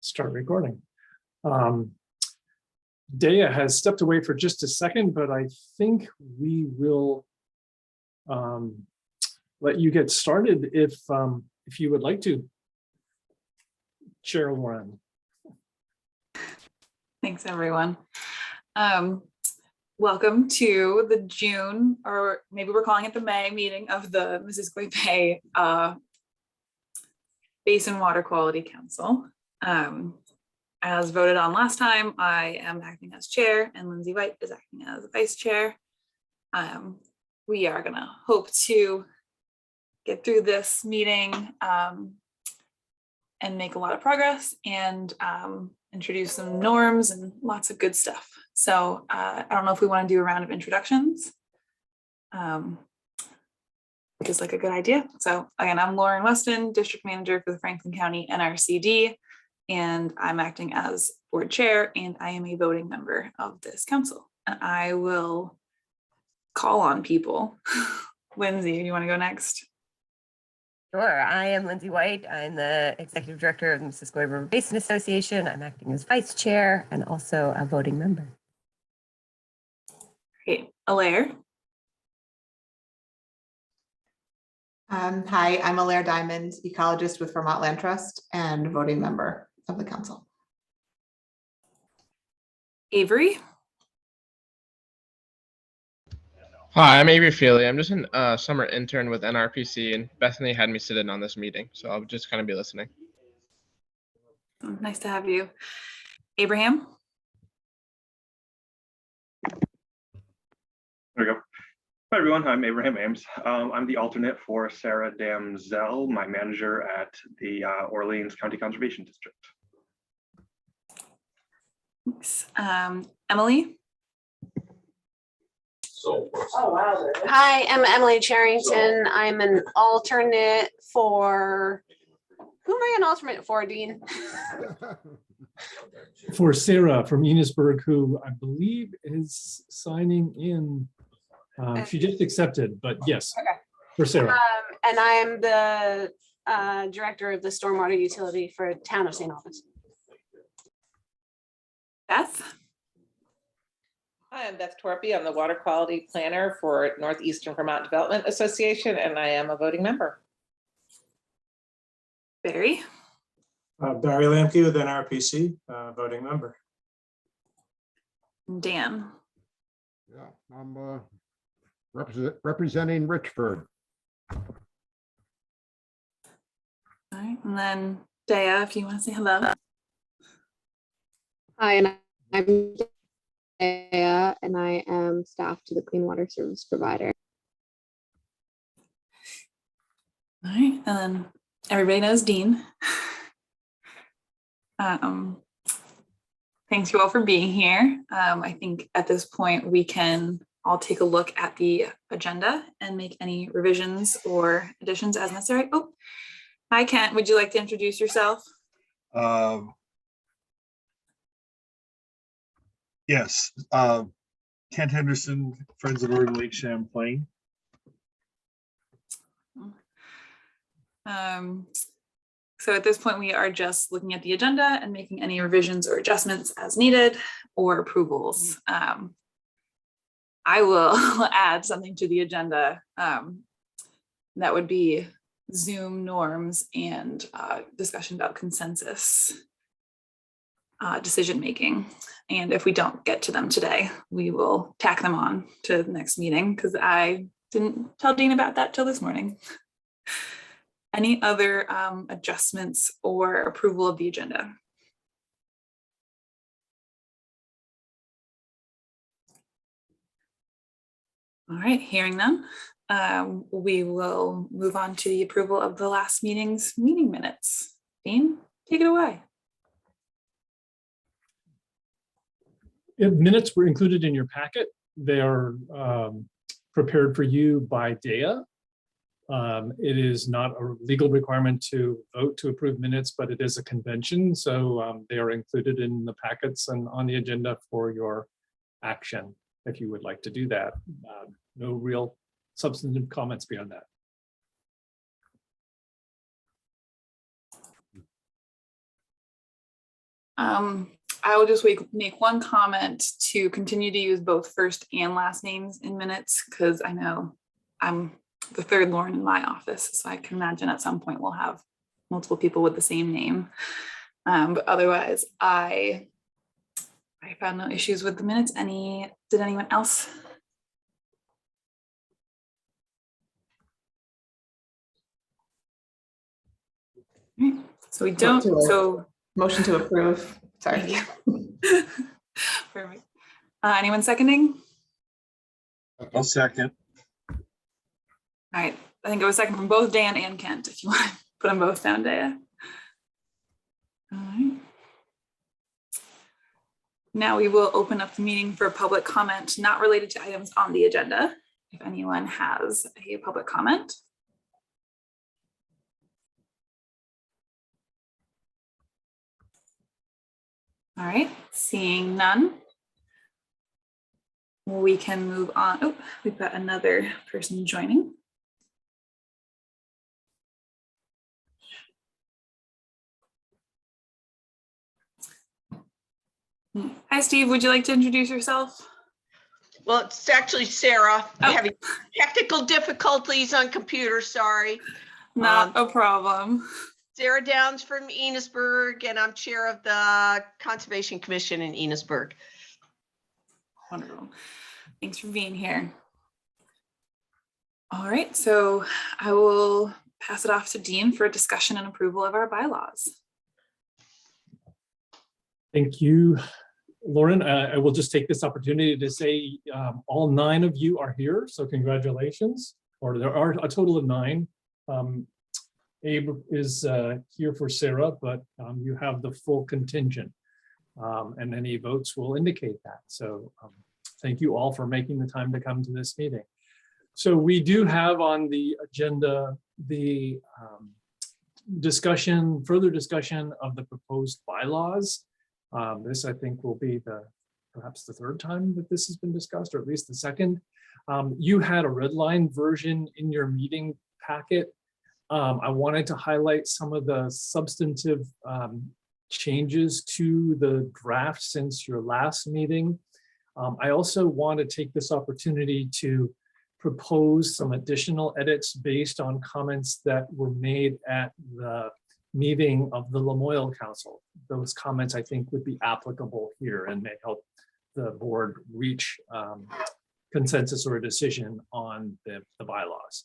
start recording. Dea has stepped away for just a second, but I think we will let you get started if you would like to. Chair Warren. Thanks, everyone. Welcome to the June, or maybe we're calling it the May meeting of the Missisquoi Bay Basin Water Quality Council. As voted on last time, I am acting as chair and Lindsay White is acting as vice chair. We are gonna hope to get through this meeting and make a lot of progress and introduce some norms and lots of good stuff. So I don't know if we want to do a round of introductions. Just like a good idea. So again, I'm Lauren Weston, district manager for the Franklin County NRCD, and I'm acting as board chair, and I am a voting member of this council. And I will call on people. Lindsay, you want to go next? Sure. I am Lindsay White. I'm the executive director of the Missisquoi River Basin Association. I'm acting as vice chair and also a voting member. Great. Alaire. Hi, I'm Alaire Diamond, ecologist with Vermont Land Trust and voting member of the council. Avery. Hi, I'm Avery Feely. I'm just a summer intern with NRPC, and Bethany had me sit in on this meeting, so I'll just kind of be listening. Nice to have you. Abraham. There we go. Hi, everyone. I'm Abraham Ames. I'm the alternate for Sarah Damzell, my manager at the Orleans County Conservation District. Thanks. Emily. Hi, I'm Emily Charrington. I'm an alternate for, who am I an alternate for, Dean? For Sarah from Enosburg, who I believe is signing in. She just accepted, but yes, Okay. For Sarah. And I am the director of the stormwater utility for town of St. Albans. Beth. Hi, I'm Beth Torpy. I'm the water quality planner for Northeastern Vermont Development Association, and I am a voting member. Barry. Barry Lamke with NRPC, voting member. Dan. Yeah, I'm representing Richford. All right, and then Dea, if you want to say hello. Hi, and I'm Dea, and I am staff to the Clean Water Service Provider. All right, and then everybody knows Dean. Thanks you all for being here. I think at this point we can all take a look at the agenda and make any revisions or additions as necessary. Oh, hi Kent, would you like to introduce yourself? Yes, Kent Henderson, Friends of Urban Lake Champlain. So at this point, we are just looking at the agenda and making any revisions or adjustments as needed or approvals. I will add something to the agenda. That would be Zoom norms and discussion about consensus decision making. And if we don't get to them today, we will tack them on to the next meeting because I didn't tell Dean about that till this morning. Any other adjustments or approval of the agenda? All right, hearing none, we will move on to the approval of the last meeting's meeting minutes. Dean, take it away. Minutes were included in your packet. They are prepared for you by Dea. It is not a legal requirement to vote to approve minutes, but it is a convention. So they are included in the packets and on the agenda for your action if you would like to do that. No real substantive comments beyond that. I will just make one comment to continue to use both first and last names in minutes, because I know I'm the third Lauren in my office, so I can imagine at some point we'll have multiple people with the same name. But otherwise, I found no issues with the minutes. Did anyone else? So we don't, so. Motion to approve, sorry. Perfect. Anyone seconding? I'll second. All right, I think it was second from both Dan and Kent, if you want to put them both down, Daya. All right. Now we will open up the meeting for public comment not related to items on the agenda. If anyone has a public comment. All right, seeing none, we can move on. Oh, we've got another person joining. Hi, Steve. Would you like to introduce yourself? Well, it's actually Sarah. I'm Oh. having technical difficulties on computer, sorry. Not a problem. Sarah Downs from Enosburg, and I'm chair of the Conservation Commission in Enosburg. Wonderful. Thanks for being here. All right, so I will pass it off to Dean for a discussion and approval of our bylaws. Thank you, Lauren. I will just take this opportunity to say all 9 of you are here, so congratulations. Or there are a total of 9. Abe is here for Sarah, but you have the full contingent, and any votes will indicate that. So thank you all for making the time to come to this meeting. So we do have on the agenda the further discussion of the proposed bylaws. This, I think, will be perhaps the 3rd time that this has been discussed, or at least the 2nd. You had a red line version in your meeting packet. I wanted to highlight some of the substantive changes to the draft since your last meeting. I also want to take this opportunity to propose some additional edits based on comments that were made at the meeting of the Lamoille Council. Those comments, I think, would be applicable here and may help the board reach consensus or a decision on the bylaws.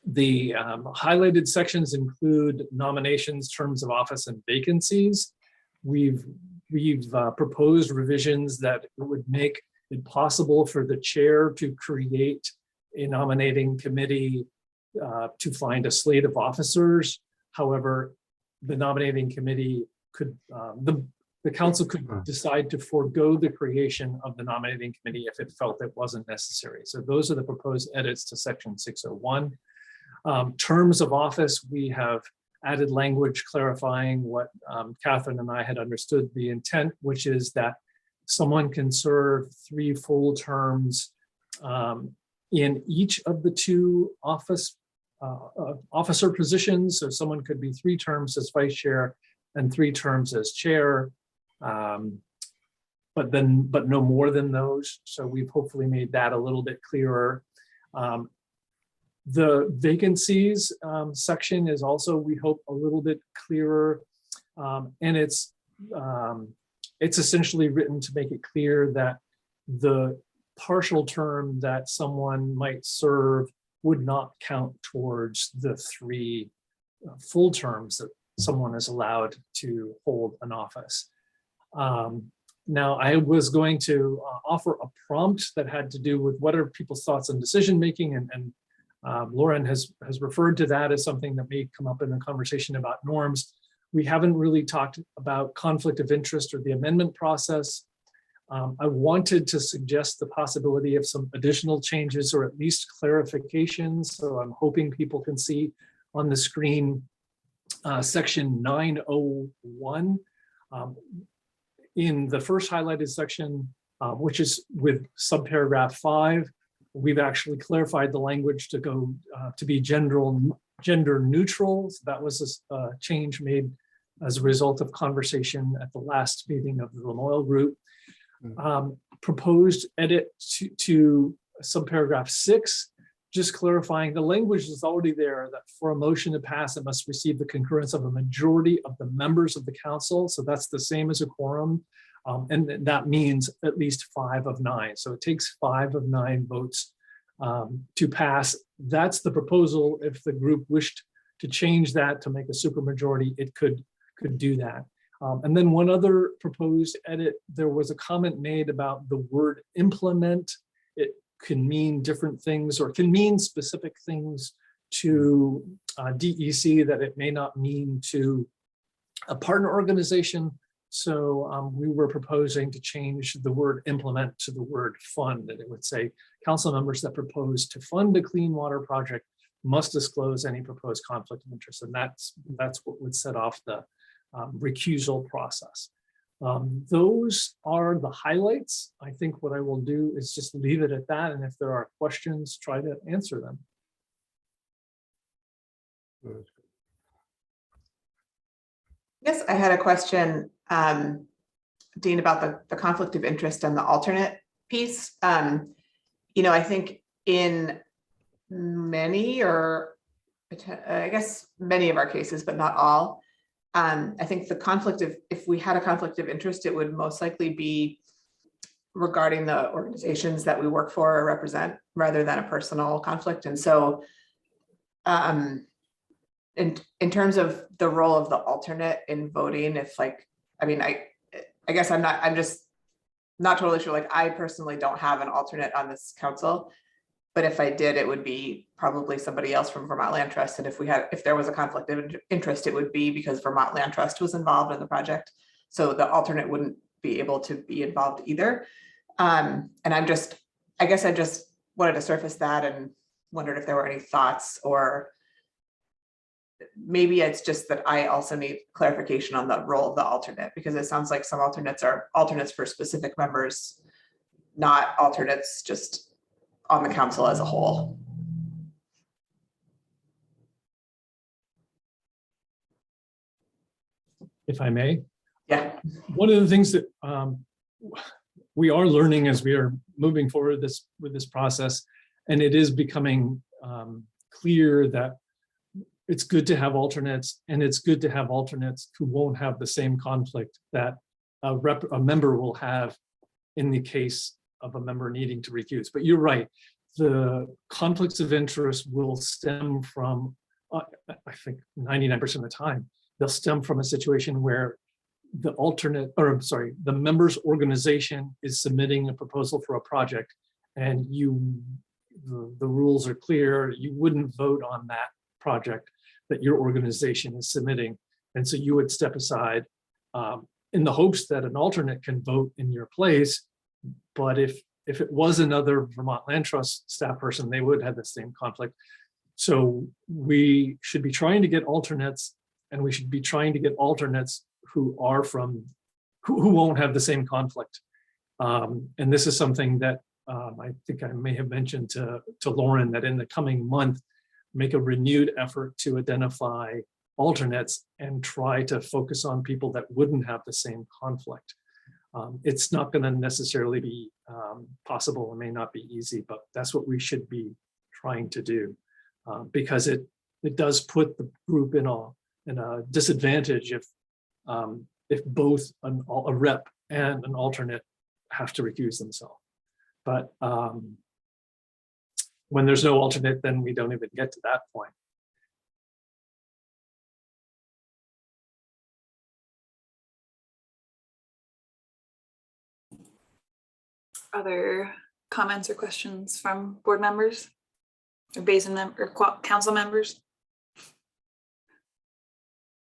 The highlighted sections include nominations, terms of office, and vacancies. We've proposed revisions that would make it possible for the chair to create a nominating committee to find a slate of officers. However, the nominating committee could, the council could decide to forego the creation of the nominating committee if it felt it wasn't necessary. So those are the proposed edits to section 601. Terms of office, we have added language clarifying what Catherine and I had understood the intent, which is that someone can serve 3 full terms in each of the 2 officer positions. So someone could be 3 terms as vice chair and 3 terms as chair, but no more than those. So we've hopefully made that a little bit clearer. The vacancies section is also, we hope, a little bit clearer, and it's essentially written to make it clear that the partial term that someone might serve would not count towards the 3 full terms that someone is allowed to hold an office. Now, I was going to offer a prompt that had to do with what are people's thoughts on decision making, and Lauren has referred to that as something that may come up in the conversation about norms. We haven't really talked about conflict of interest or the amendment process. I wanted to suggest the possibility of some additional changes or at least clarifications. So I'm hoping people can see on the screen section 901. In the first highlighted section, which is with subparagraph 5, we've actually clarified the language to go to be gender neutral. So that was a change made as a result of conversation at the last meeting of the Lamoille group. Proposed edit to subparagraph 6, just clarifying the language is already there that for a motion to pass, it must receive the concurrence of a majority of the members of the council. So that's the same as a quorum. And that means at least 5 of 9. So it takes 5 of 9 votes to pass. That's the proposal. If the group wished to change that to make a supermajority, it could do that. And then one other proposed edit, there was a comment made about the word implement. It can mean different things, or it can mean specific things to DEC that it may not mean to a partner organization. So we were proposing to change the word implement to the word fund, and it would say council members that propose to fund a clean water project must disclose any proposed conflict of interest. And that's what would set off the recusal process. Those are the highlights. I think what I will do is just leave it at that. And if there are questions, try to answer them. Yes, I had a question, Dean, about the conflict of interest and the alternate piece. You know, I think in many, or I guess many of our cases, but not all, I think the conflict of, if we had a conflict of interest, it would most likely be regarding the organizations that we work for or represent, rather than a personal conflict. And so in terms of the role of the alternate in voting, if like, I mean, I guess I'm just not totally sure. Like, I personally don't have an alternate on this council, but if I did, it would be probably somebody else from Vermont Land Trust. And if there was a conflict of interest, it would be because Vermont Land Trust was involved in the project. So the alternate wouldn't be able to be involved either. And I guess I just wanted to surface that and wondered if there were any thoughts, or maybe it's just that I also need clarification on the role of the alternate, because it sounds like some alternates are alternates for specific members, not alternates just on the council as a whole. If I may. Yeah. One of the things that we are learning as we are moving forward with this process, and it is becoming clear that it's good to have alternates, and it's good to have alternates who won't have the same conflict that a member will have in the case of a member needing to recuse. But you're right, the conflicts of interest will stem from, I think 99% of the time, they'll stem from a situation where the alternate, or I'm sorry, the member's organization is submitting a proposal for a project, and the rules are clear, you wouldn't vote on that project that your organization is submitting. And so you would step aside in the hopes that an alternate can vote in your place. But if it was another Vermont Land Trust staff person, they would have the same conflict. So we should be trying to get alternates, and we should be trying to get alternates who are who won't have the same conflict. And this is something that I think I may have mentioned to Lauren, that in the coming month, make a renewed effort to identify alternates and try to focus on people that wouldn't have the same conflict. It's not going to necessarily be possible. It may not be easy, but that's what we should be trying to do, because it does put the group in a disadvantage if both a rep and an alternate have to recuse themselves. But when there's no alternate, then we don't even get to that point. Other comments or questions from board members or basin or council members?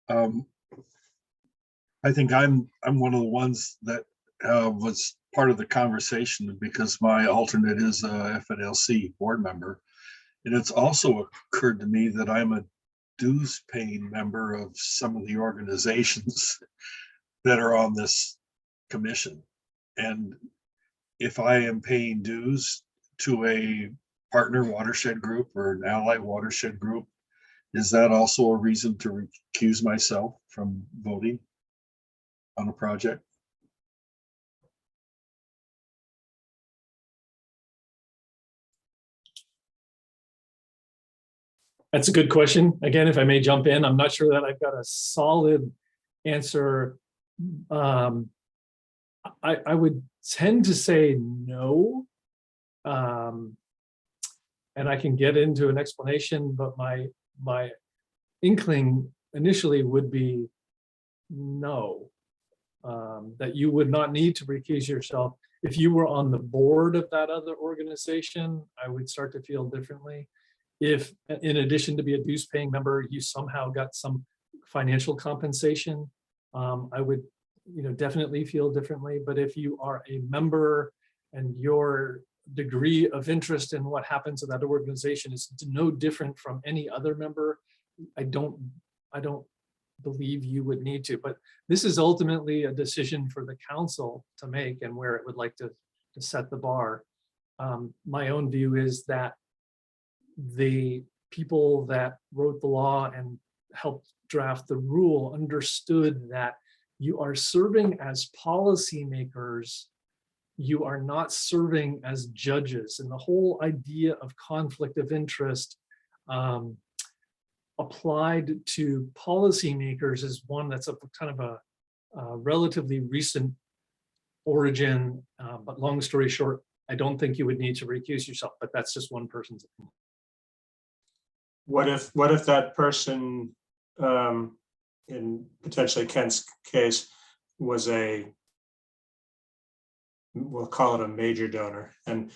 I think I'm one of the ones that was part of the conversation, because my alternate is a FNLC board member. And it's also occurred to me that I'm a dues paying member of some of the organizations that are on this commission. And if I am paying dues to a partner watershed group or an ally watershed group, is that also a reason to recuse myself from voting on a project? That's a good question. Again, if I may jump in, I'm not sure that I've got a solid answer. I would tend to say no. And I can get into an explanation, but my inkling initially would be no. That you would not need to recuse yourself. If you were on the board of that other organization, I would start to feel differently. If in addition to be a dues paying member, you somehow got some financial compensation, I would, definitely feel differently. But if you are a member and your degree of interest in what happens in that organization is no different from any other member, I don't believe you would need to. But this is ultimately a decision for the council to make and where it would like to set the bar. My own view is that the people that wrote the law and helped draft the rule understood that you are serving as policymakers, you are not serving as judges. And the whole idea of conflict of interest applied to policymakers is one that's a kind of a relatively recent origin. But long story short, I don't think you would need to recuse yourself, but that's just one person's opinion. What if that person, in potentially Kent's case, was we'll call it a major donor, and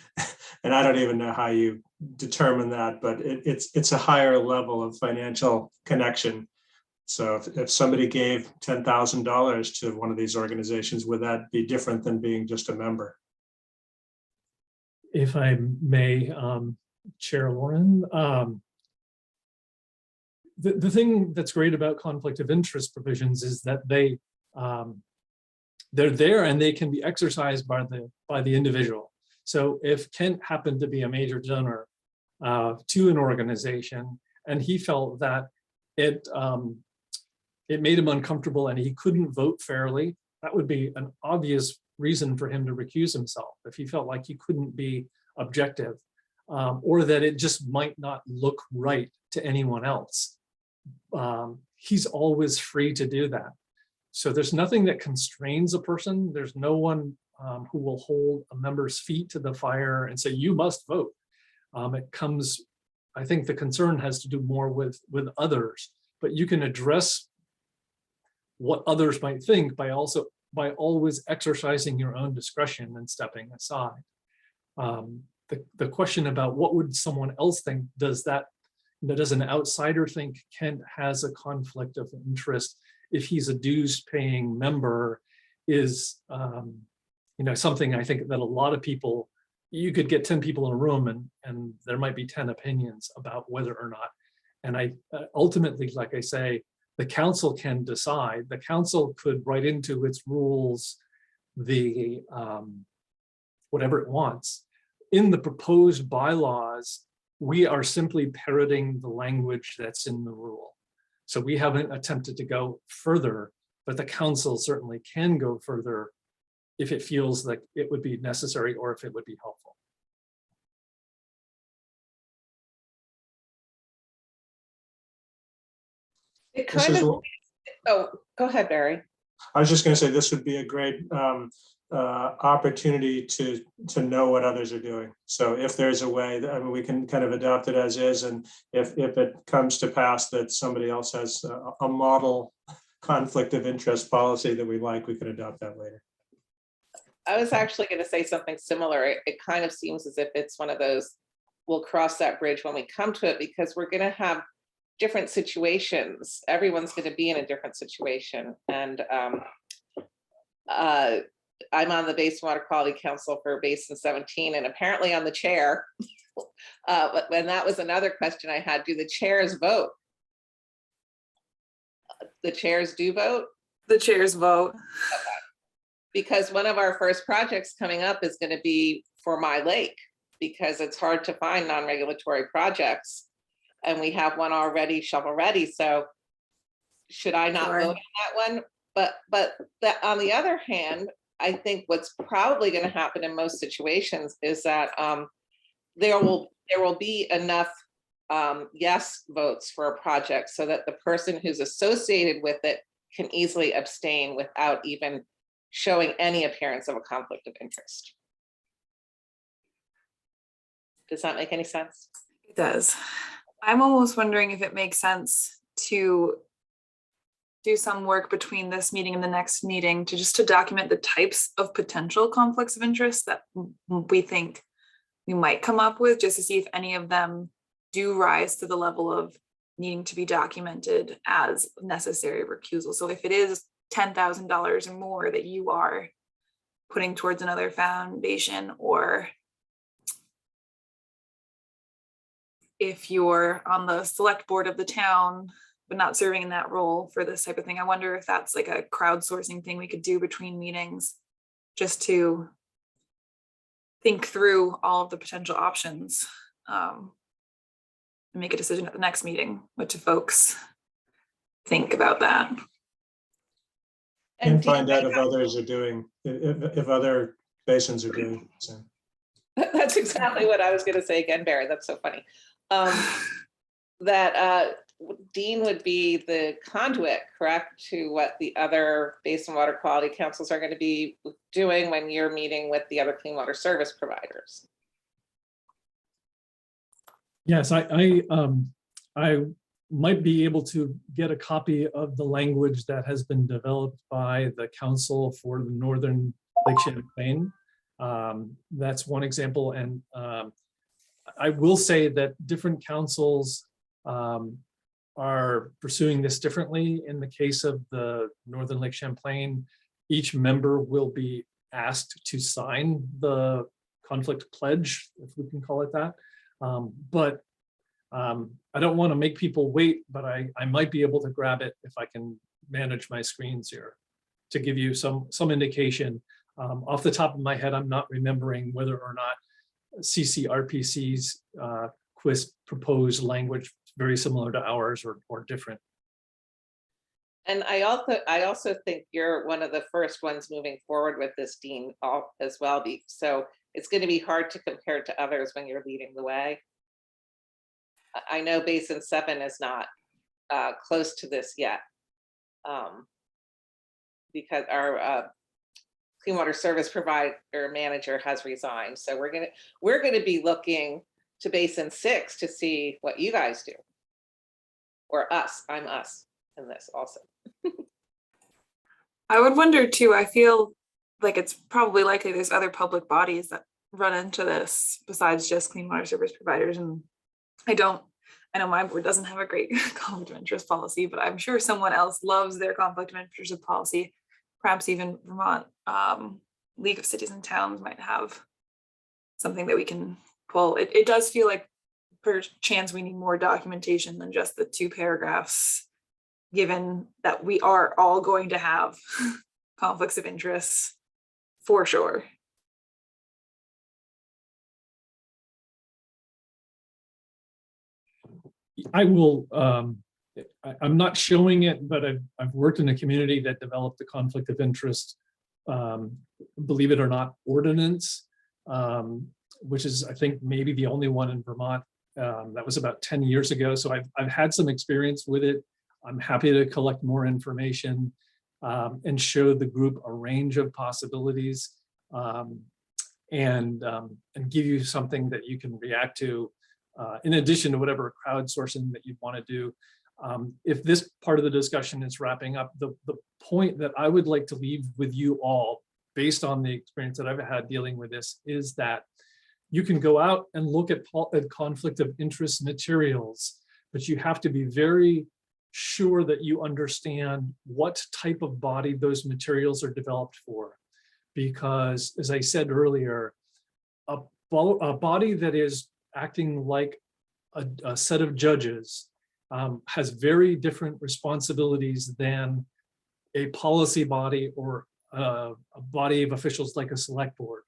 I don't even know how you determine that, but it's a higher level of financial connection. So if somebody gave $10,000 to one of these organizations, would that be different than being just a member? If I may, Chair Lauren, the thing that's great about conflict of interest provisions is that they're there and they can be exercised by the individual. So if Kent happened to be a major donor to an organization and he felt that it made him uncomfortable and he couldn't vote fairly, that would be an obvious reason for him to recuse himself. If he felt like he couldn't be objective, or that it just might not look right to anyone else, he's always free to do that. So there's nothing that constrains a person. There's no one who will hold a member's feet to the fire and say, you must vote. It comes, I think the concern has to do more with others, but you can address what others might think by always exercising your own discretion and stepping aside. The question about what would someone else think, does an outsider think Kent has a conflict of interest if he's a dues paying member, is something I think that a lot of people, you could get 10 people in a room and there might be 10 opinions about whether or not. And I ultimately, like I say, the council can decide. The council could write into its rules the whatever it wants. In the proposed bylaws, we are simply parroting the language that's in the rule. So we haven't attempted to go further, but the council certainly can go further if it feels like it would be necessary or if it would be helpful. It kind of, oh, go ahead, Barry. I was just going to say this would be a great opportunity to know what others are doing. So if there's a way that, we can kind of adopt it as is, and if it comes to pass that somebody else has a model conflict of interest policy that we like, we can adopt that later. I was actually going to say something similar. It kind of seems as if it's one of those, we'll cross that bridge when we come to it, because we're going to have different situations. Everyone's going to be in a different situation. And I'm on the Basin Water Quality Council for Basin 17, and apparently I'm the chair. And that was another question I had. Do the chairs vote? The chairs do vote? The chairs vote. Okay. Because one of our first projects coming up is going to be for my lake, because it's hard to find non-regulatory projects. and we have one already shovel ready, so should I not Sure. vote on that one? But that, on the other hand, I think what's probably going to happen in most situations is that there will be enough yes votes for a project so that the person who's associated with it can easily abstain without even showing any appearance of a conflict of interest. Does that make any sense? It does. I'm almost wondering if it makes sense to do some work between this meeting and the next meeting to document the types of potential conflicts of interest that we think we might come up with, just to see if any of them do rise to the level of needing to be documented as necessary recusal. So if it is $10,000 or more that you are putting towards another foundation, or if you're on the select board of the town but not serving in that role for this type of thing, I wonder if that's like a crowdsourcing thing we could do between meetings, just to think through all of the potential options and make a decision at the next meeting. What do folks think about that? And find out if others are doing, if other basins are doing the same. That's exactly what I was going to say again, Barry. That's so funny. That Dean would be the conduit, correct, to what the other basin water quality councils are going to be doing when you're meeting with the other clean water service providers. Yes, I might be able to get a copy of the language that has been developed by the Council for the Northern Lake Champlain. That's one example, and I will say that different councils are pursuing this differently. In the case of the Northern Lake Champlain, each member will be asked to sign the conflict pledge, if we can call it that. But I don't want to make people wait, but I might be able to grab it if I can manage my screens here to give you some indication. Off the top of my head, I'm not remembering whether or not CCRPC's Quist proposed language very similar to ours or different. And I also think you're one of the first ones moving forward with this, Dean, as well. So it's going to be hard to compare to others when you're leading the way. I know Basin 7 is not close to this yet, because our clean water service provider manager has resigned. So we're gonna be looking to Basin 6 to see what you guys do, or us. I'm us in this also. I would wonder too, I feel like it's probably likely there's other public bodies that run into this besides just clean water service providers. And I know my board doesn't have a great conflict of interest policy, but I'm sure someone else loves their conflict of interest policy. Perhaps even Vermont League of Cities and Towns might have something that we can pull. It does feel like perchance we need more documentation than just the 2 paragraphs, given that we are all going to have conflicts of interest for sure. I will, I'm not showing it, but I've worked in a community that developed a conflict of interest, believe it or not, ordinance, which is, I think, maybe the only one in Vermont. That was about 10 years ago. So I've had some experience with it. I'm happy to collect more information and show the group a range of possibilities and give you something that you can react to in addition to whatever crowdsourcing that you want to do. If this part of the discussion is wrapping up, the point that I would like to leave with you all, based on the experience that I've had dealing with this, is that you can go out and look at conflict of interest materials, but you have to be very sure that you understand what type of body those materials are developed for. Because, as I said earlier, a body that is acting like a set of judges has very different responsibilities than a policy body or a body of officials like a select board.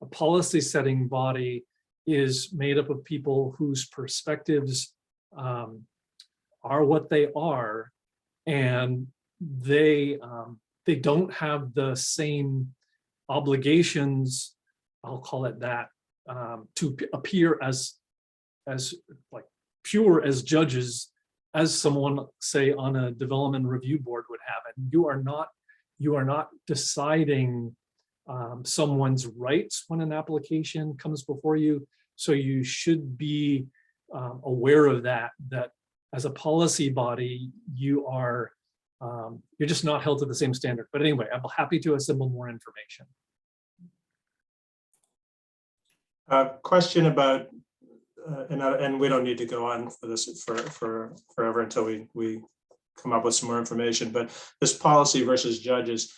A policy setting body is made up of people whose perspectives are what they are, and they don't have the same obligations, I'll call it that, to appear as like pure as judges as someone, say, on a development review board would have it. You are not deciding someone's rights when an application comes before you. So you should be aware of that as a policy body, you're just not held to the same standard. But anyway, I'm happy to assemble more information. Question about, and we don't need to go on for this for forever until we come up with some more information, but this policy versus judges.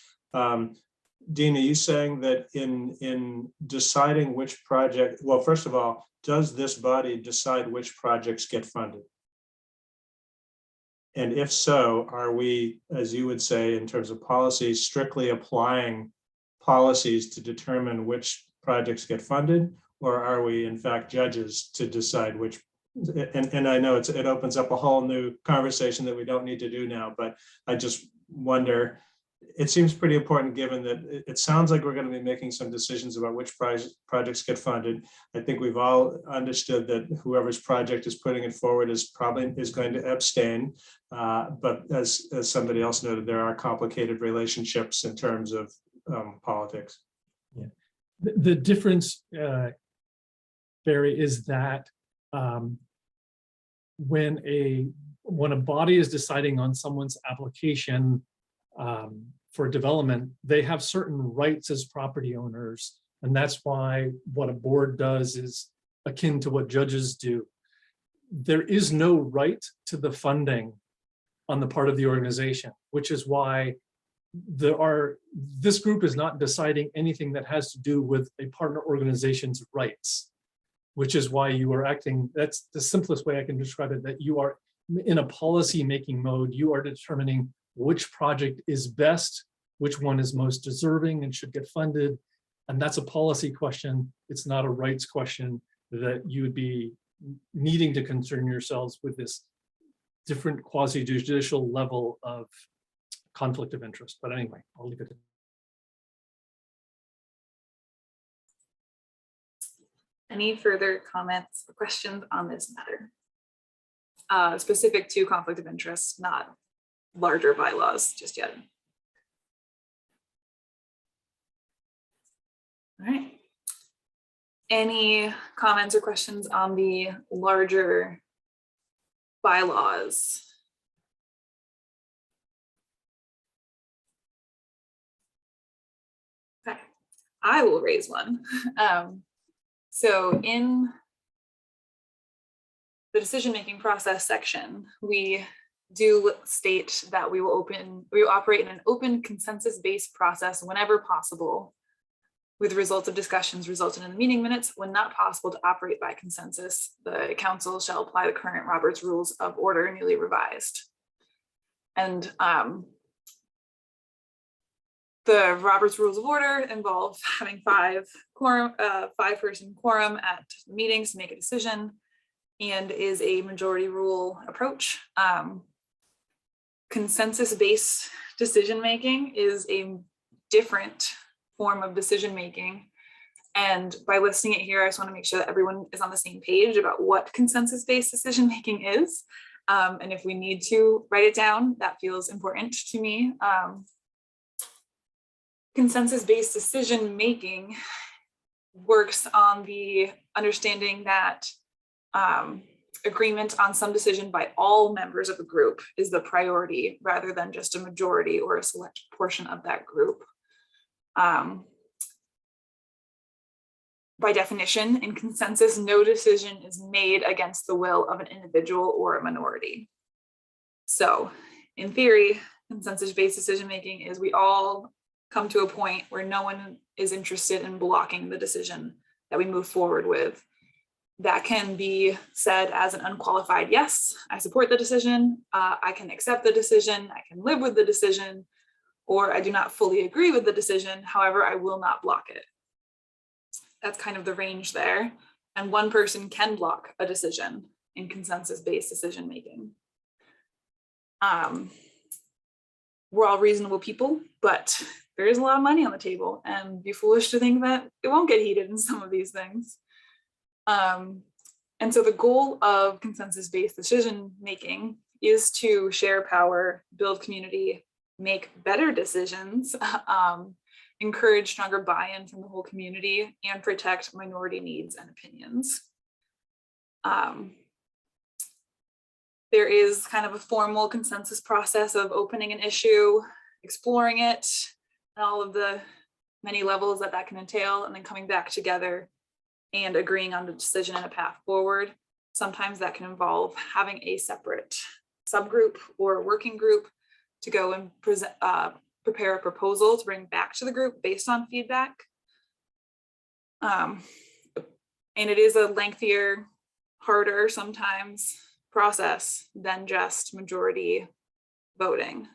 Dean, are you saying that in deciding which project, well, first of all, does this body decide which projects get funded? And if so, are we, as you would say, in terms of policy, strictly applying policies to determine which projects get funded? Or are we in fact judges to decide which, and I know it opens up a whole new conversation that we don't need to do now, but I just wonder, it seems pretty important given that it sounds like we're going to be making some decisions about which projects get funded. I think we've all understood that whoever's project is putting it forward is going to abstain. But as somebody else noted, there are complicated relationships in terms of politics. Yeah. The difference, Barry, is that when a body is deciding on someone's application for development, they have certain rights as property owners. And that's why what a board does is akin to what judges do. There is no right to the funding on the part of the organization, which is why this group is not deciding anything that has to do with a partner organization's rights, which is why you are acting, that's the simplest way I can describe it, that you are in a policy making mode. You are determining which project is best, which one is most deserving and should get funded. And that's a policy question. It's not a rights question that you would be needing to concern yourselves with this different quasi-judicial level of conflict of interest. But anyway, I'll leave it at that. Any further comments or questions on this matter? Specific to conflict of interest, not larger bylaws just yet. All right. Any comments or questions on the larger bylaws? Okay, I will raise one. So in the decision-making process section, we do state that we will operate in an open consensus-based process whenever possible, with results of discussions resulting in the meeting minutes. When not possible to operate by consensus, the council shall apply the current Robert's Rules of Order newly revised. And the Robert's Rules of Order involve having five-person quorum at meetings to make a decision, and is a majority rule approach. Consensus-based decision-making is a different form of decision-making. And by listing it here, I just want to make sure that everyone is on the same page about what consensus-based decision-making is. And if we need to write it down, that feels important to me. Consensus-based decision-making works on the understanding that agreement on some decision by all members of a group is the priority, rather than just a majority or a select portion of that group. By definition, in consensus, no decision is made against the will of an individual or a minority. So in theory, consensus-based decision-making is we all come to a point where no one is interested in blocking the decision that we move forward with. That can be said as an unqualified yes, I support the decision, I can accept the decision, I can live with the decision, or I do not fully agree with the decision, however, I will not block it. That's kind of the range there. And one person can block a decision. in consensus-based decision-making. We're all reasonable people, but there is a lot of money on the table, and it'd be foolish to think that it won't get heated in some of these things. And so the goal of consensus-based decision-making is to share power, build community, make better decisions, encourage stronger buy-in from the whole community, and protect minority needs and opinions. There is kind of a formal consensus process of opening an issue, exploring it, and all of the many levels that that can entail, and then coming back together and agreeing on the decision and a path forward. Sometimes that can involve having a separate subgroup or working group to go and prepare a proposal to bring back to the group based on feedback. And it is a lengthier, harder sometimes process than just majority voting.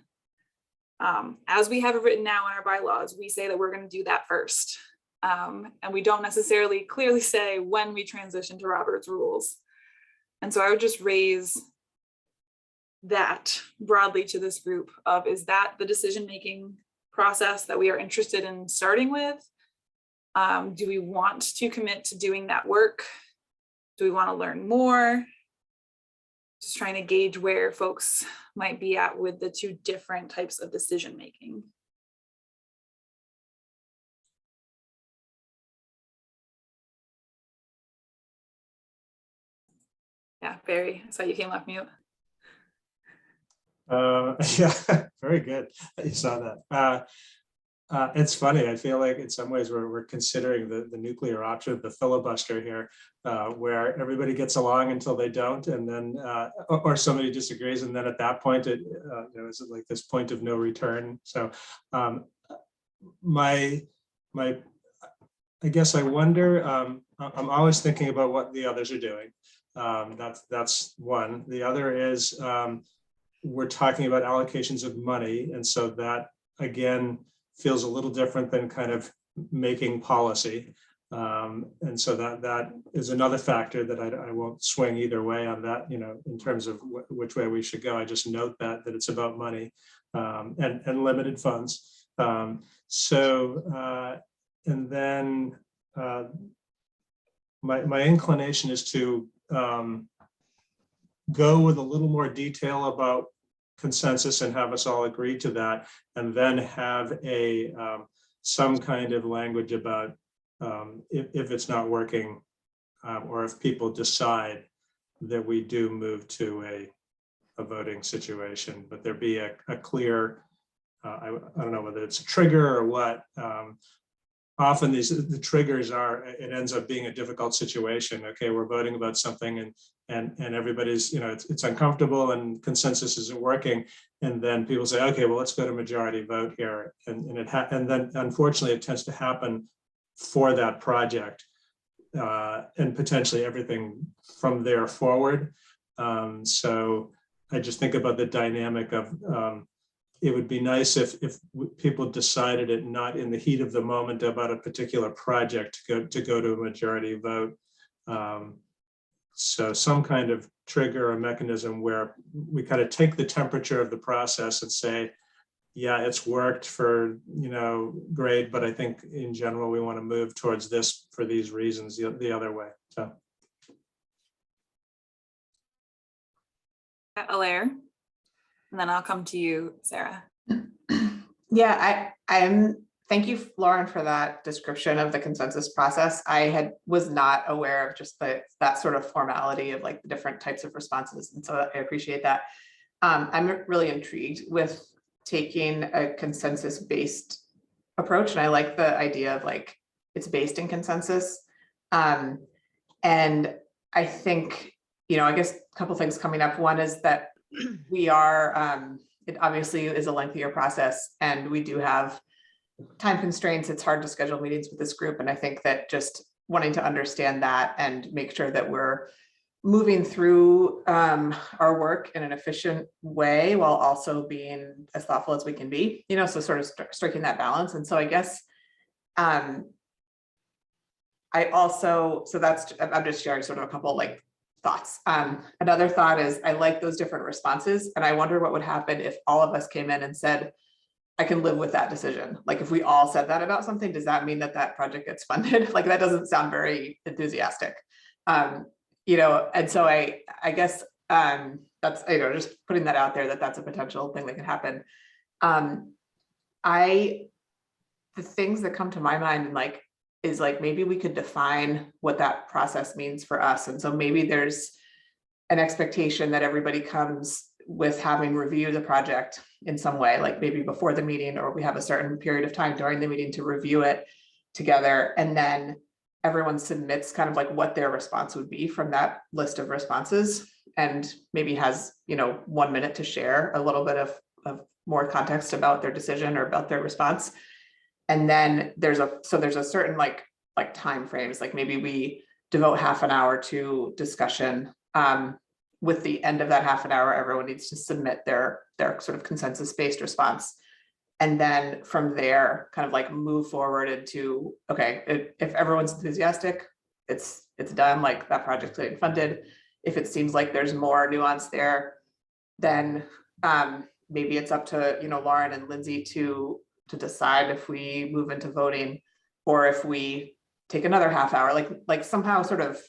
As we have it written now in our bylaws, we say that we're going to do that first. And we don't necessarily clearly say when we transition to Robert's rules. And so I would just raise that broadly to this group of, is that the decision-making process that we are interested in starting with? Do we want to commit to doing that work? Do we want to learn more? Just trying to gauge where folks might be at with the two different types of decision-making. Yeah, Barry, I saw you came off mute. Yeah, very good that you saw that. It's funny. I feel like in some ways we're considering the nuclear option, the filibuster here, where everybody gets along until they don't, and then or somebody disagrees, and then at that point, it is it like this point of no return. So, I guess I wonder. I'm always thinking about what the others are doing. That's one. The other is we're talking about allocations of money, and so that again feels a little different than kind of making policy. And so that is another factor that I won't swing either way on that, in terms of which way we should go. I just note that it's about money and limited funds. And then my inclination is to go with a little more detail about consensus and have us all agree to that, and then have some kind of language about if it's not working, or if people decide that we do move to a voting situation, but there be a clear, I don't know whether it's a trigger or what. Often the triggers are, it ends up being a difficult situation. Okay, we're voting about something and everybody's, it's uncomfortable and consensus isn't working. And then people say, okay, well, let's go to majority vote here. And then unfortunately it tends to happen for that project, and potentially everything from there forward. So I just think about the dynamic of, it would be nice if people decided it not in the heat of the moment about a particular project to go to a majority vote. So some kind of trigger or mechanism where we kind of take the temperature of the process and say, yeah, it's worked for, great, but I think in general, we want to move towards this for these reasons the other way. So. Alaire, and then I'll come to you, Sarah. Yeah, thank you, Lauren, for that description of the consensus process. I was not aware of just that sort of formality of like the different types of responses. And so I appreciate that. I'm really intrigued with taking a consensus-based approach. And I like the idea of like, it's based in consensus. And I think, I guess a couple things coming up. One is that we are, it obviously is a lengthier process and we do have time constraints. It's hard to schedule meetings with this group. And I think that just wanting to understand that and make sure that we're moving through our work in an efficient way while also being as thoughtful as we can be, so sort of striking that balance. And so I guess I'm just sharing sort of a couple like thoughts. Another thought is I like those different responses, and I wonder what would happen if all of us came in and said, I can live with that decision. Like if we all said that about something, does that mean that that project gets funded? Like that doesn't sound very enthusiastic. You know, and so I guess that's, you know, just putting that out there that that's a potential thing that could happen. The things that come to my mind like is like maybe we could define what that process means for us. And so maybe there's an expectation that everybody comes with having reviewed the project in some way, like maybe before the meeting, or we have a certain period of time during the meeting to review it together. And then everyone submits kind of like what their response would be from that list of responses, and maybe has, you know, 1 minute to share a little bit of more context about their decision or about their response. And then there's a certain like time frames, like maybe we devote half an hour to discussion. With the end of that half an hour, everyone needs to submit their sort of consensus-based response. And then from there, kind of like move forward into, okay, if everyone's enthusiastic, it's done, like that project's getting funded. If it seems like there's more nuance there, then maybe it's up to, you know, Lauren and Lindsay to decide if we move into voting, or if we take another half hour, like somehow sort of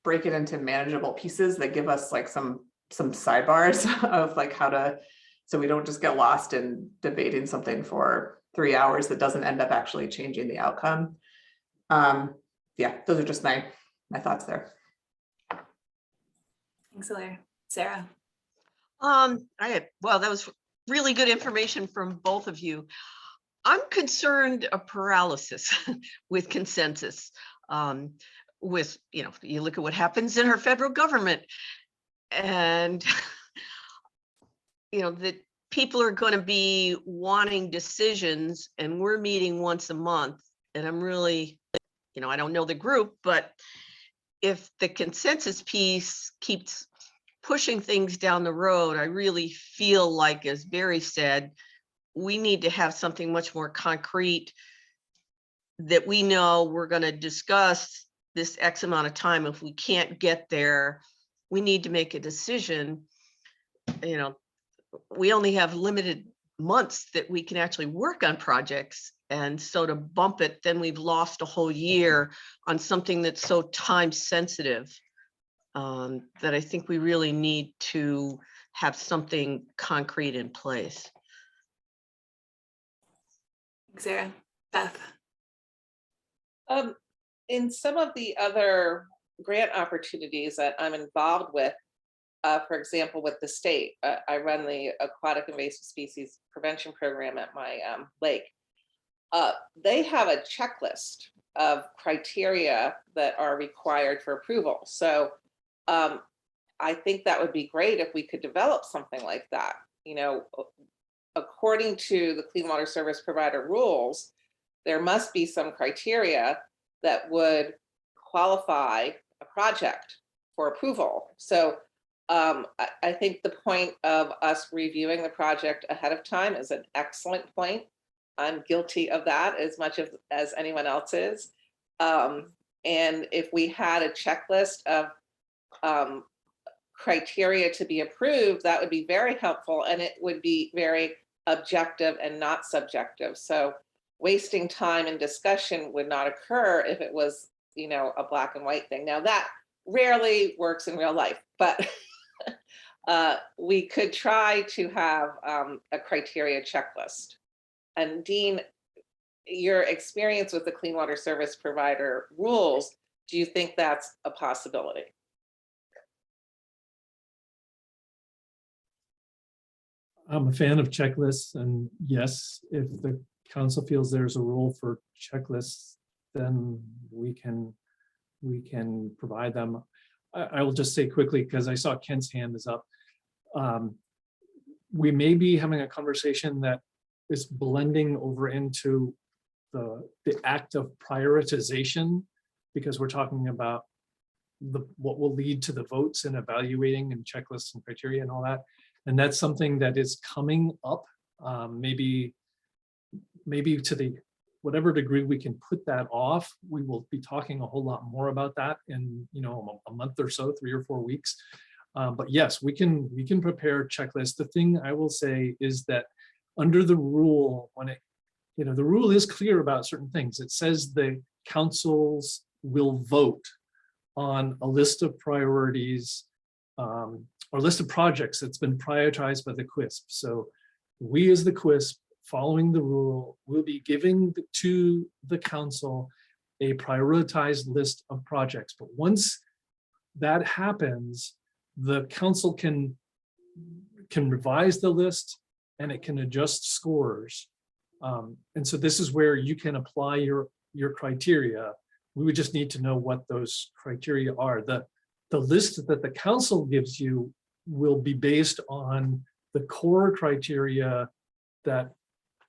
break it into manageable pieces that give us like some sidebars of like how to, so we don't just get lost in debating something for 3 hours that doesn't end up actually changing the outcome. Yeah, those are just my thoughts there. Thanks, Hilaire. Sarah. Well, that was really good information from both of you. I'm concerned a paralysis with consensus. With, you know, you look at what happens in our federal government, and you know that people are going to be wanting decisions, and we're meeting once a month. And I'm really, you know, I don't know the group, but if the consensus piece keeps pushing things down the road, I really feel like, as Barry said, we need to have something much more concrete that we know we're going to discuss this X amount of time. If we can't get there, we need to make a decision. You know, we only have limited months that we can actually work on projects. And so to bump it, then we've lost a whole year on something that's so time sensitive, that I think we really need to have something concrete in place. Sarah. Beth. In some of the other grant opportunities that I'm involved with, for example, with the state, I run the Aquatic Invasive Species Prevention Program at my lake. They have a checklist of criteria that are required for approval. So I think that would be great if we could develop something like that. You know, according to the Clean Water Service Provider rules, there must be some criteria that would qualify a project for approval. So I think the point of us reviewing the project ahead of time is an excellent point. I'm guilty of that as much as anyone else is. And if we had a checklist of criteria to be approved, that would be very helpful, and it would be very objective and not subjective. So wasting time in discussion would not occur if it was, you know, a black and white thing. Now that rarely works in real life, but we could try to have a criteria checklist. And Dean, your experience with the Clean Water Service Provider rules, do you think that's a possibility? I'm a fan of checklists, and yes, if the council feels there's a role for checklists, then we can provide them. I will just say quickly, because I saw Kent's hand is up. We may be having a conversation that is blending over into the act of prioritization, because we're talking about what will lead to the votes and evaluating and checklists and criteria and all that. And that's something that is coming up, maybe to the whatever degree we can put that off, we will be talking a whole lot more about that in, you know, a month or so, 3 or 4 weeks. But yes, we can prepare checklists. The thing I will say is that under the rule, when it, you know, the rule is clear about certain things. It says the councils will vote on a list of priorities or list of projects that's been prioritized by the QUISP. So we as the QUISP, following the rule, will be giving to the council a prioritized list of projects. But once that happens, the council can revise the list and it can adjust scores. And so this is where you can apply your criteria. We would just need to know what those criteria are. The list that the council gives you will be based on the core criteria that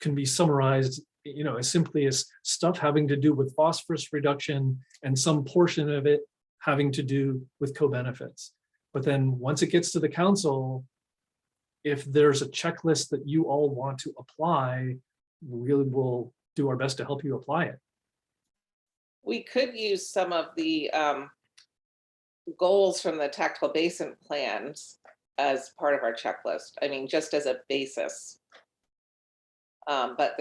can be summarized, you know, as simply as stuff having to do with phosphorus reduction and some portion of it having to do with co-benefits. But then once it gets to the council, if there's a checklist that you all want to apply, we will do our best to help you apply it. We could use some of the goals from the Tactical Basin plans as part of our checklist. I mean, just as a basis. But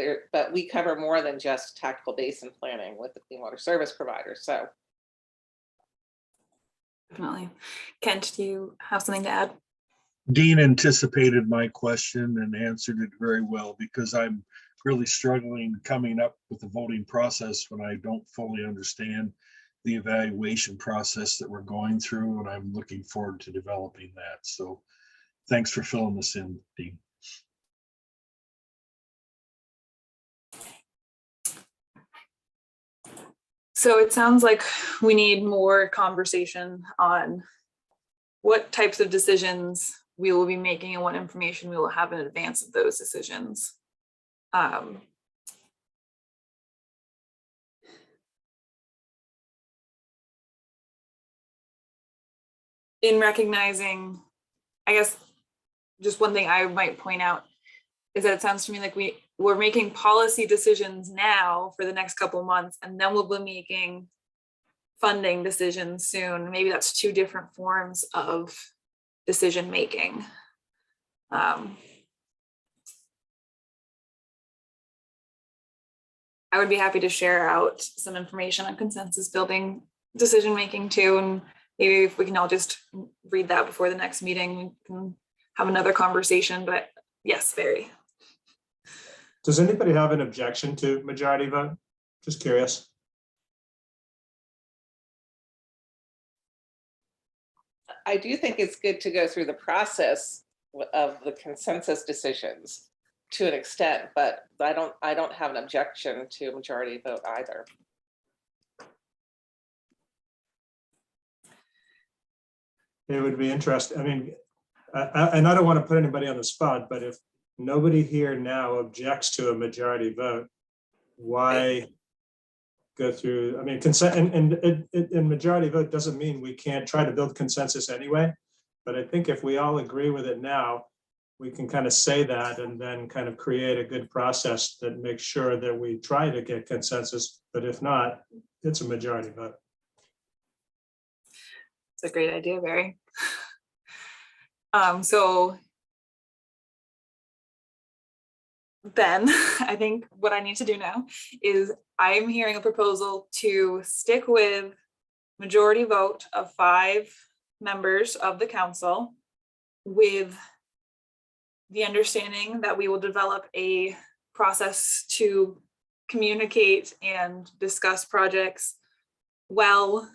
we cover more than just tactical basin planning with the clean water service provider. So Definitely. Kent, do you have something to add? Dean anticipated my question and answered it very well, because I'm really struggling coming up with the voting process when I don't fully understand the evaluation process that we're going through, and I'm looking forward to developing that. So thanks for filling this in, Dean. So it sounds like we need more conversation on what types of decisions we will be making and what information we will have in advance of those decisions. In recognizing, I guess, just one thing I might point out is that it sounds to me like we're making policy decisions now for the next couple of months, and then we'll be making funding decisions soon. Maybe that's 2 different forms of decision making. I would be happy to share out some information on consensus building decision making too, and maybe if we can all just read that before the next meeting, we can have another conversation. But yes, very. Does anybody have an objection to majority vote? Just curious. I do think it's good to go through the process of the consensus decisions to an extent, but I don't have an objection to a majority vote either. It would be interesting. I mean, and I don't want to put anybody on the spot, but if nobody here now objects to a majority vote, why go through? I mean, consent and majority vote doesn't mean we can't try to build consensus anyway. But I think if we all agree with it now, we can kind of say that and then kind of create a good process that makes sure that we try to get consensus. But if not, it's a majority vote. It's a great idea, Barry. So then I think what I need to do now is I'm hearing a proposal to stick with majority vote of 5 members of the council, with the understanding that we will develop a process to communicate and discuss projects well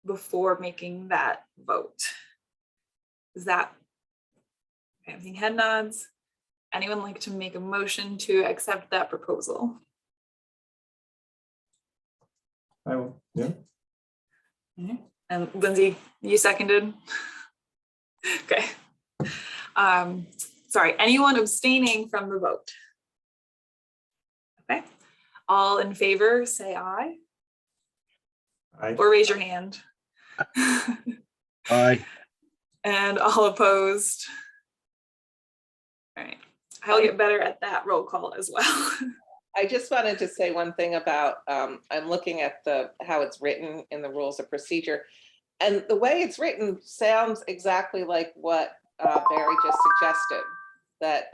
before making that vote. Is that, I'm seeing head nods. Anyone like to make a motion to accept that proposal? I will, yeah. And Lindsay, you seconded? Okay. Sorry, anyone abstaining from the vote? Okay. All in favor, say aye. Aye. Or raise your hand. Aye. And all opposed. All right. I'll get better at that roll call as well. I just wanted to say one thing about, I'm looking at how it's written in the rules of procedure. And the way it's written sounds exactly like what Barry just suggested, that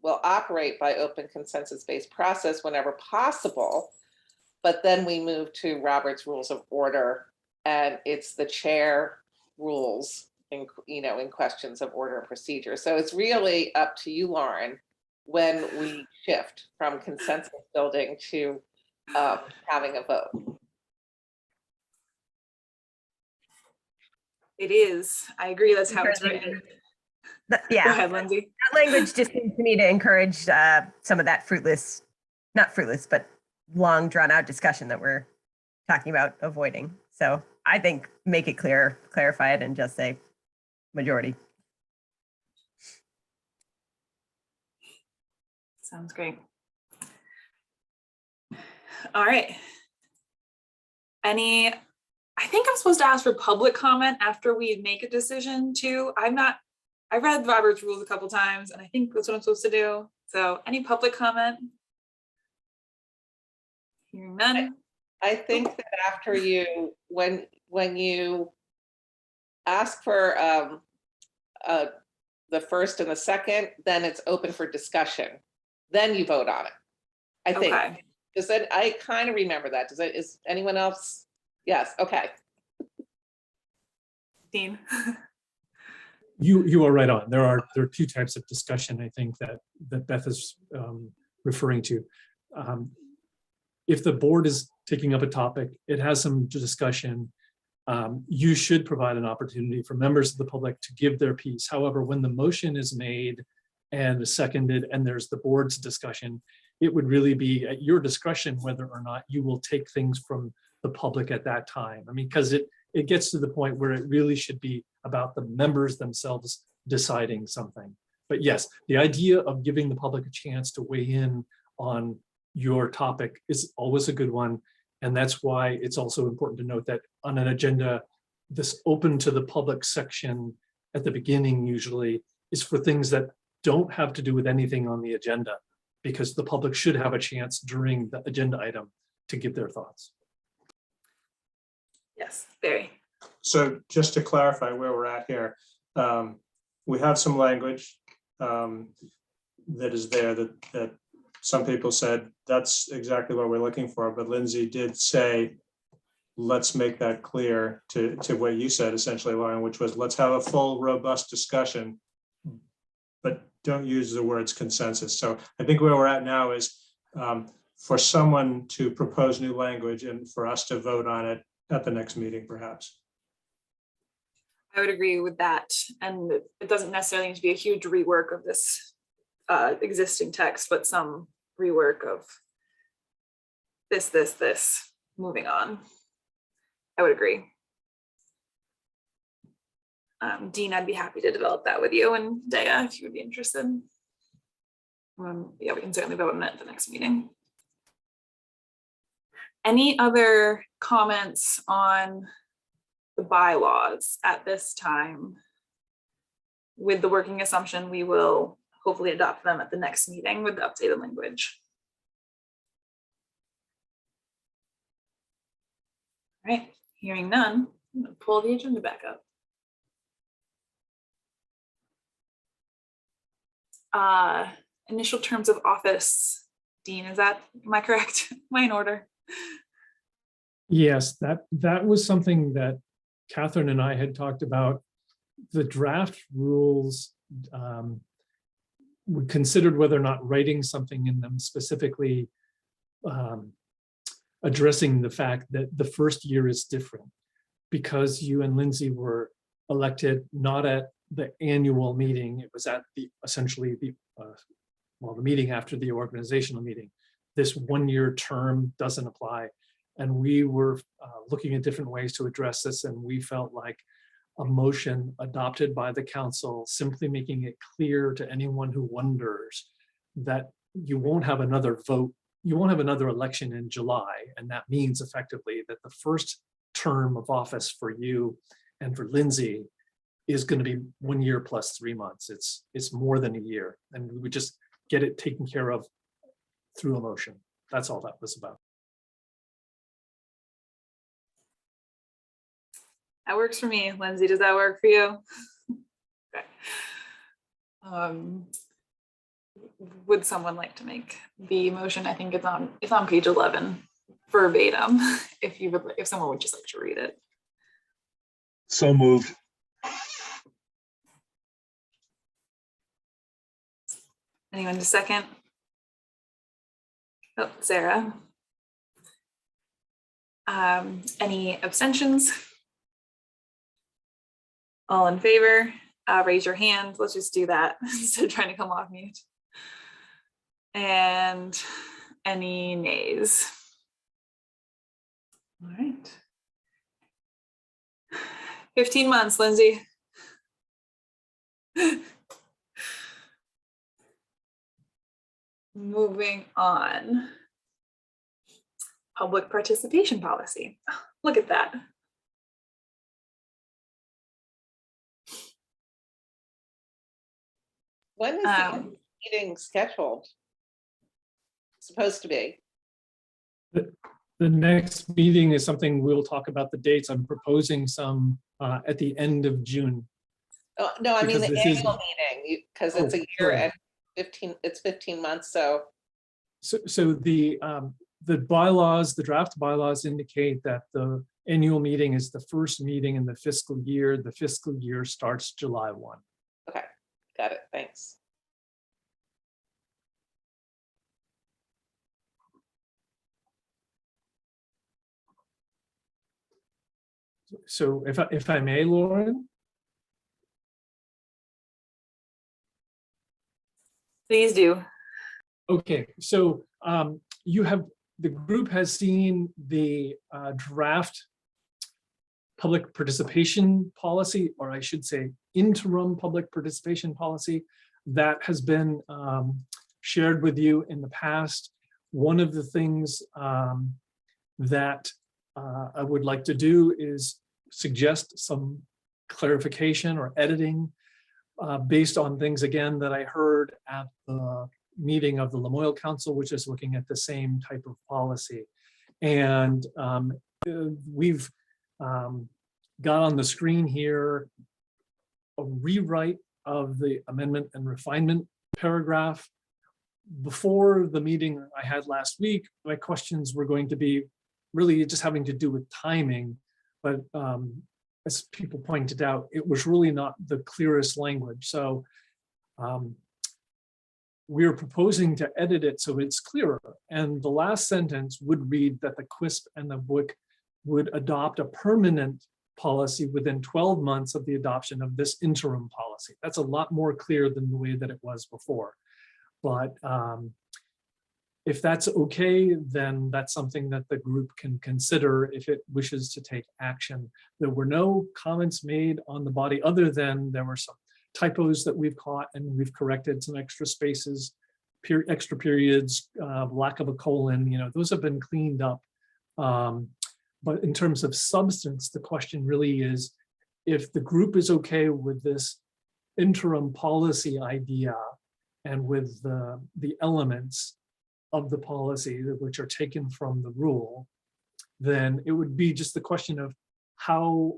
we'll operate by open consensus-based process whenever possible. But then we move to Robert's Rules of Order, and it's the chair rules in questions of order and procedure. So it's really up to you, Lauren, when we shift from consensus building to having a vote. It is. I agree. That's how it's written. Yeah. Go ahead, Lindsay. That language just seems to me to encourage some of that not fruitless, but long drawn out discussion that we're talking about avoiding. So I think make it clear, clarify it, and just say majority. Sounds great. All right. I think I'm supposed to ask for public comment after we make a decision too. I read Robert's rules a couple times and I think that's what I'm supposed to do. So any public comment? Hearing none. I think that after you, when you ask for the first and the second, then it's open for discussion. Then you vote on it. I think. Okay. Does that, I kind of remember that. Is anyone else? Yes, okay. Dean. You are right on. There are two types of discussion, I think, that Beth is referring to. If the board is taking up a topic, it has some discussion, you should provide an opportunity for members of the public to give their piece. However, when the motion is made and seconded and there's the board's discussion, it would really be at your discretion whether or not you will take things from the public at that time. I mean, because it gets to the point where it really should be about the members themselves deciding something. But yes, the idea of giving the public a chance to weigh in on your topic is always a good one. And that's why it's also important to note that on an agenda, this open to the public section at the beginning usually is for things that don't have to do with anything on the agenda, because the public should have a chance during the agenda item to give their thoughts. Yes, Barry. So just to clarify where we're at here, we have some language that is there that some people said that's exactly what we're looking for, but Lindsay did say, let's make that clear to what you said essentially, Lauren, which was let's have a full, robust discussion, but don't use the words consensus. So I think where we're at now is for someone to propose new language and for us to vote on it at the next meeting, perhaps. I would agree with that. And it doesn't necessarily need to be a huge rework of this existing text, but some rework of this, moving on. I would agree. Dean, I'd be happy to develop that with you, and Dea, if you would be interested. Yeah, we can certainly vote on it at the next meeting. Any other comments on the bylaws at this time? With the working assumption, we will hopefully adopt them at the next meeting with the updated language. All right, hearing none, I'm gonna pull the agenda back up. Initial terms of office. Dean, am I correct? Am I in order? Yes, that was something that Catherine and I had talked about. The draft rules, we considered whether or not writing something in them specifically addressing the fact that the first year is different because you and Lindsay were elected not at the annual meeting. It was at essentially the meeting after the organizational meeting. This one-year term doesn't apply. And we were looking at different ways to address this, and we felt like a motion adopted by the council, simply making it clear to anyone who wonders that you won't have another vote, you won't have another election in July. And that means effectively that the first term of office for you and for Lindsay is going to be 1 year plus 3 months. It's more than a year, and we would just get it taken care of through a motion. that's all that was about. That works for me. Lindsay, does that work for you? Okay. Would someone like to make the motion? I think it's on page 11 verbatim. If someone would just like to read it. So moved. Anyone to second? Oh, Sarah. Any abstentions? All in favor, raise your hand. Let's just do that instead of trying to come off mute. And any nays? All right. 15 months, Lindsay. Moving on. Public participation policy. Look at that. When is the meeting scheduled? Supposed to be? The next meeting is something we'll talk about the dates. I'm proposing some at the end of June. Oh, no, I mean Because the this is- annual meeting, because it's a year sorry. and 15, it's 15 months, so. So the bylaws, the draft bylaws indicate that the annual meeting is the first meeting in the fiscal year. The fiscal year starts July 1. Okay, got it, thanks. So if I may, Lauren, Please do. okay, so the group has seen the draft public participation policy, or I should say interim public participation policy that has been shared with you in the past. One of the things that I would like to do is suggest some clarification or editing based on things, again, that I heard at the meeting of the Lamoille Council, which is looking at the same type of policy. And we've got on the screen here a rewrite of the amendment and refinement paragraph. Before the meeting I had last week, my questions were going to be really just having to do with timing, but as people pointed out, it was really not the clearest language. So we're proposing to edit it so it's clearer. And the last sentence would read that the QUISP and the WIC would adopt a permanent policy within 12 months of the adoption of this interim policy. That's a lot more clear than the way that it was before. But if that's okay, then that's something that the group can consider if it wishes to take action. There were no comments made on the body other than there were some typos that we've caught and we've corrected, some extra spaces, extra periods, lack of a colon, those have been cleaned up. But in terms of substance, the question really is, if the group is okay with this interim policy idea and with the elements of the policy which are taken from the rule, then it would be just the question of how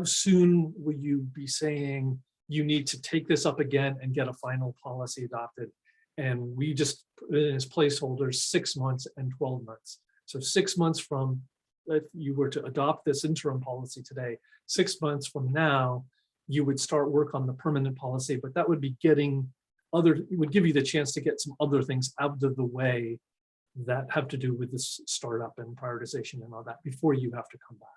soon will you be saying you need to take this up again and get a final policy adopted. And we just put it as placeholders 6 months and 12 months. So 6 months from, if you were to adopt this interim policy today, 6 months from now, you would start work on the permanent policy, but that would be getting it would give you the chance to get some other things out of the way that have to do with this startup and prioritization and all that before you have to come back.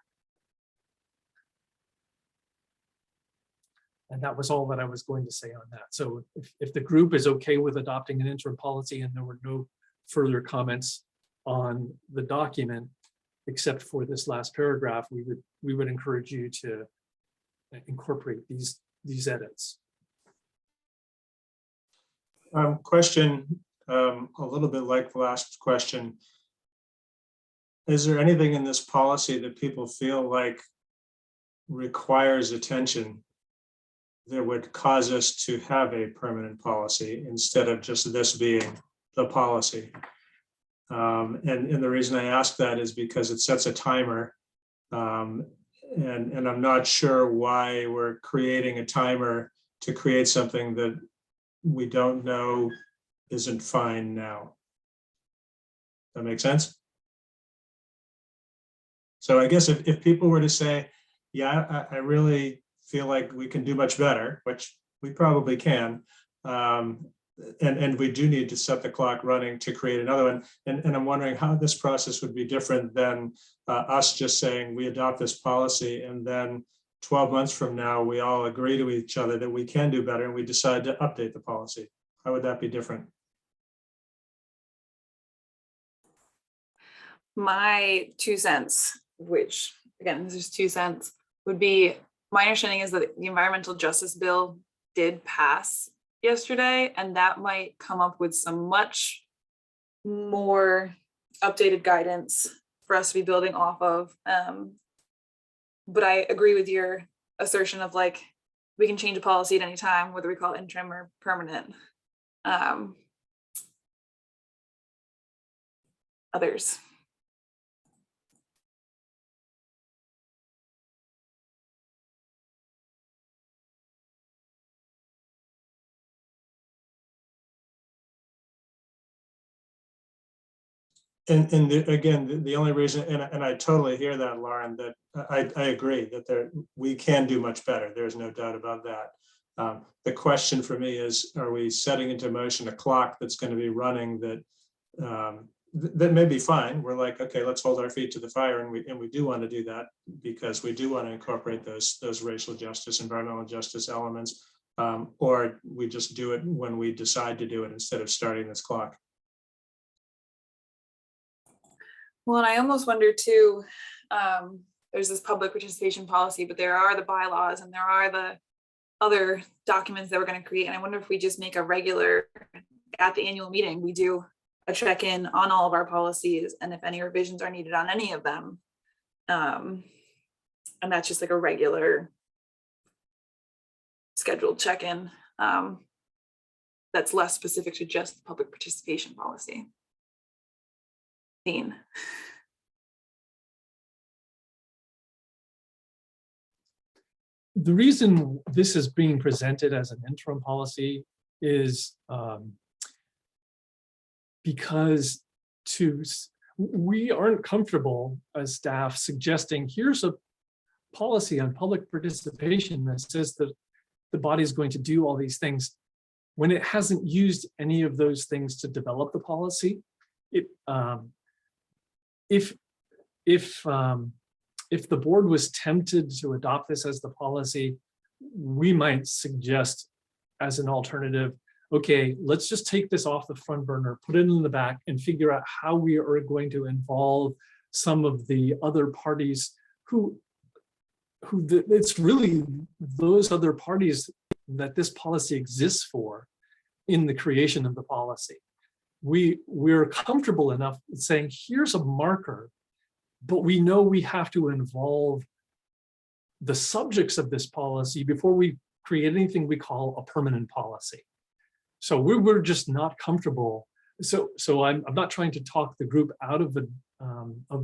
And that was all that I was going to say on that. So if the group is okay with adopting an interim policy and there were no further comments on the document, except for this last paragraph, we would encourage you to incorporate these edits. Question, a little bit like the last question. Is there anything in this policy that people feel like requires attention that would cause us to have a permanent policy instead of just this being the policy? And the reason I ask that is because it sets a timer. And I'm not sure why we're creating a timer to create something that we don't know isn't fine now. That make sense? So I guess if people were to say, yeah, I really feel like we can do much better, which we probably can, and we do need to set the clock running to create another one. And I'm wondering how this process would be different than us just saying we adopt this policy and then 12 months from now, we all agree to each other that we can do better and we decide to update the policy. How would that be different? My 2 cents, which again, this is 2 cents, would be, my understanding is that the environmental justice bill did pass yesterday, and that might come up with some much more updated guidance for us to be building off of. But I agree with your assertion of like, we can change a policy at any time, whether we call it interim or permanent. Others. And again, the only reason, and I totally hear that, Lauren, that I agree that we can do much better. There's no doubt about that. The question for me is, are we setting into motion a clock that's going to be running that may be fine? We're like, okay, let's hold our feet to the fire, and we do want to do that because we do want to incorporate those racial justice, environmental justice elements, or we just do it when we decide to do it instead of starting this clock. Well, and I almost wonder too, there's this public participation policy, but there are the bylaws and there are the other documents that we're going to create. And I wonder if we just make a regular, at the annual meeting, we do a check-in on all of our policies and if any revisions are needed on any of them. And that's just like a regular scheduled check-in that's less specific to just the public participation policy. The reason this is being presented as an interim policy is because we aren't comfortable as staff suggesting here's a policy on public participation that says that the body is going to do all these things when it hasn't used any of those things to develop the policy. If the board was tempted to adopt this as the policy, we might suggest as an alternative, okay, let's just take this off the front burner, put it in the back and figure out how we are going to involve some of the other parties it's really those other parties that this policy exists for in the creation of the policy. We're comfortable enough saying, here's a marker, but we know we have to involve the subjects of this policy before we create anything we call a permanent policy. So we're just not comfortable. So I'm not trying to talk the group out of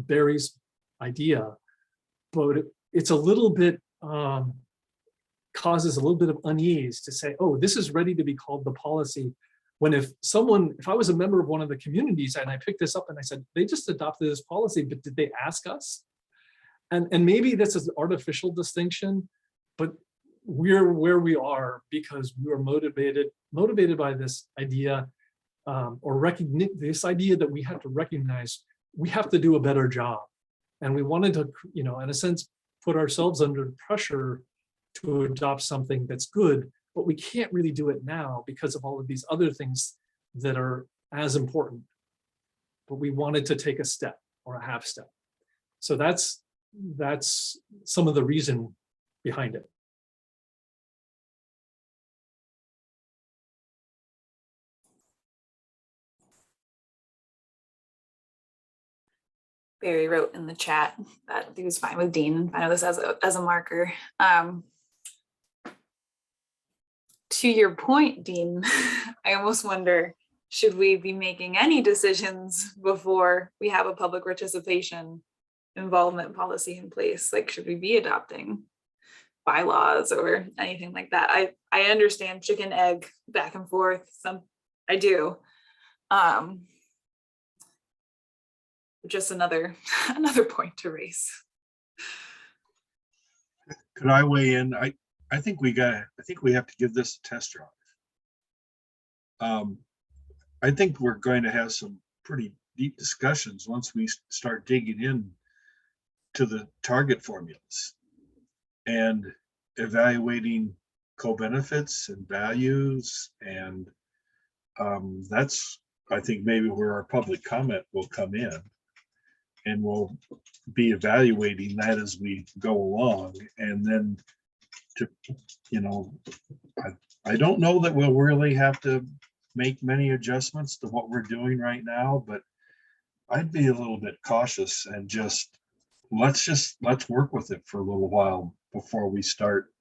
Barry's idea, but it's a little bit, causes a little bit of unease to say, oh, this is ready to be called the policy. When if I was a member of one of the communities and I picked this up and I said, they just adopted this policy, but did they ask us? And maybe this is an artificial distinction, but we're where we are because we were motivated by this idea this idea that we have to recognize we have to do a better job. And we wanted to, in a sense, put ourselves under pressure to adopt something that's good, but we can't really do it now because of all of these other things that are as important. But we wanted to take a step or a half step. So that's some of the reason behind it. Barry wrote in the chat that he was fine with Dean. I know this as a marker. To your point, Dean, I almost wonder, should we be making any decisions before we have a public participation involvement policy in place? Like, should we be adopting bylaws or anything like that? I understand chicken egg back and forth. I do. Just another point to raise. Could I weigh in? I think we have to give this a test drive. I think we're going to have some pretty deep discussions once we start digging in to the target formulas and evaluating co-benefits and values. And that's, I think, maybe where our public comment will come in. And we'll be evaluating that as we go along. And then I don't know that we'll really have to make many adjustments to what we're doing right now, but I'd be a little bit cautious and let's work with it for a little while before we start,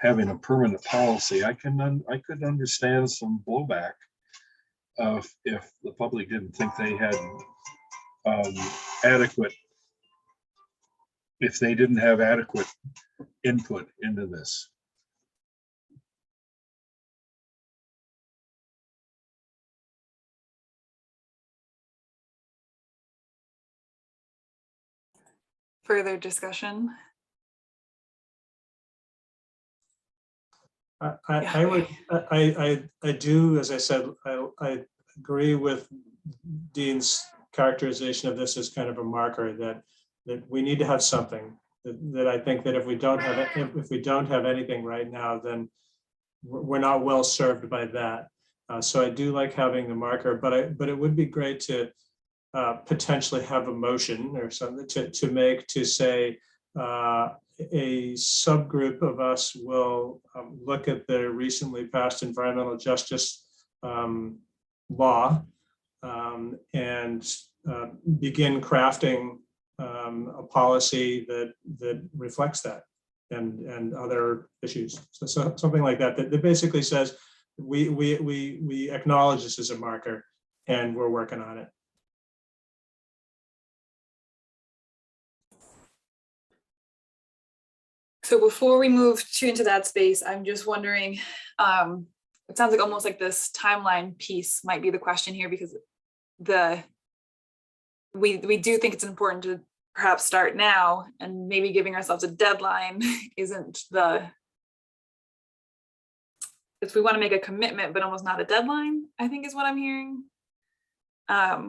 having a permanent policy. I could understand some blowback if the public didn't think they had if they didn't have adequate input into this. Further discussion? I do, as I said, I agree with Dean's characterization of this as kind of a marker that we need to have something that I think that if we don't have anything right now, then we're not well served by that. So I do like having the marker, but it would be great to potentially have a motion or something to say a subgroup of us will look at the recently passed environmental justice law and begin crafting a policy that reflects that and other issues. So something like that basically says we acknowledge this as a marker and we're working on it. So before we move into that space, I'm just wondering, it sounds like almost like this timeline piece might be the question here, because we do think it's important to perhaps start now, and maybe giving ourselves a deadline isn't if we want to make a commitment, but almost not a deadline, I think is what I'm hearing. I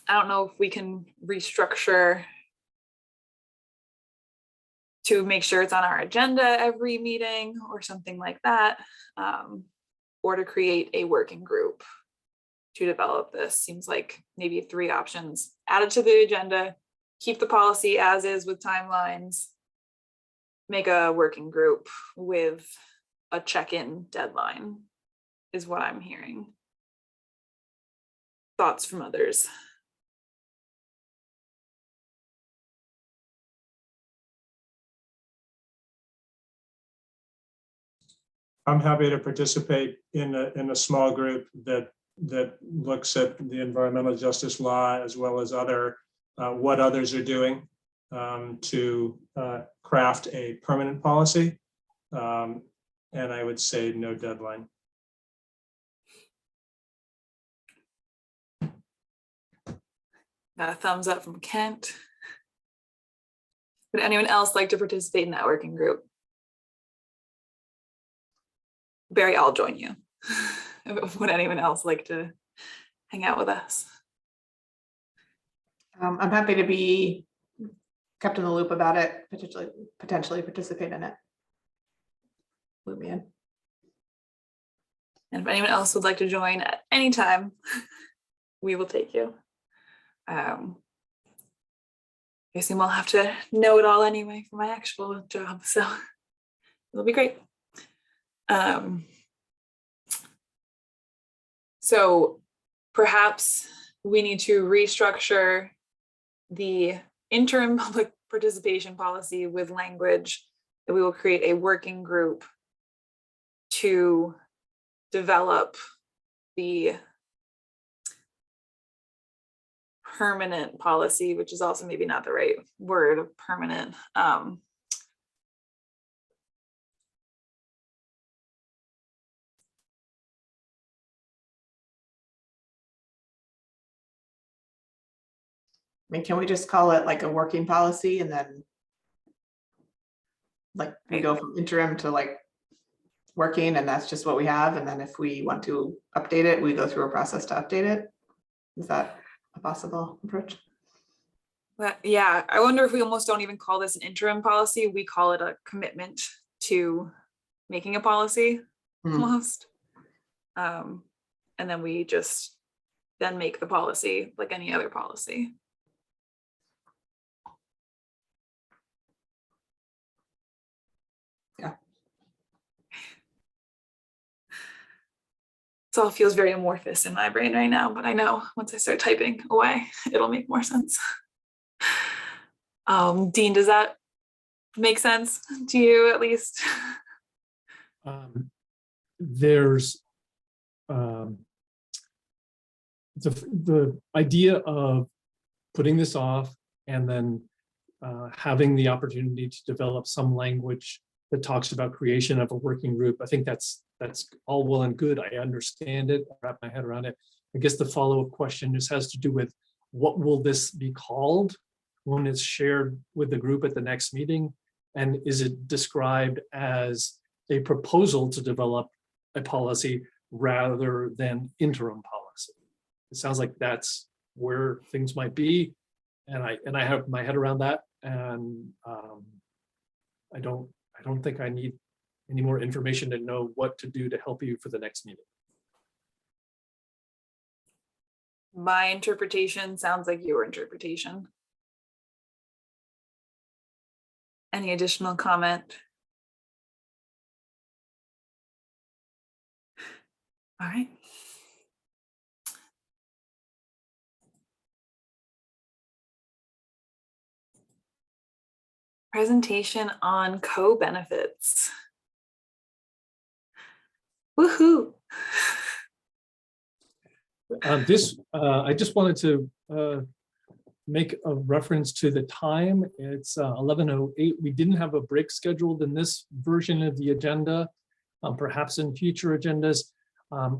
don't know if we can restructure to make sure it's on our agenda every meeting or something like that, or to create a working group to develop this. Seems like maybe 3 options: add it to the agenda, keep the policy as is with timelines, make a working group with a check-in deadline, is what I'm hearing. Thoughts from others? I'm happy to participate in a small group that looks at the environmental justice law as well as what others are doing to craft a permanent policy. And I would say no deadline. Got a thumbs up from Kent. Would anyone else like to participate in that working group? Barry, I'll join you. Would anyone else like to hang out with us? I'm happy to be kept in the loop about it, potentially participate in it. Loop me in. And if anyone else would like to join at any time, we will take you. I assume I'll have to know it all anyway for my actual job, so it'll be great. So perhaps we need to restructure the interim public participation policy with language that we will create a working group to develop the permanent policy, which is also maybe not the right word of permanent. I mean, can we just call it like a working policy and then like we go from interim to like working, and that's just what we have, and then if we want to update it, we go through a process to update it? Is that a possible approach? But yeah, I wonder if we almost don't even call this an interim policy, we call it a commitment to making a policy almost. And then we just then make the policy like any other policy. Yeah. It all feels very amorphous in my brain right now, but I know once I start typing away, it'll make more sense. Dean, does that make sense to you at least? There's the idea of putting this off and then having the opportunity to develop some language that talks about creation of a working group. I think that's all well and good. I understand it, wrap my head around it. I guess the follow-up question just has to do with what will this be called when it's shared with the group at the next meeting? And is it described as a proposal to develop a policy rather than interim policy? It sounds like that's where things might be. And I have my head around that. And I don't think I need any more information to know what to do to help you for the next meeting. My interpretation sounds like your interpretation. Any additional comment? All right. Presentation on co-benefits. Woohoo. I just wanted to make a reference to the time. It's 11:08. We didn't have a break scheduled in this version of the agenda, perhaps in future agendas.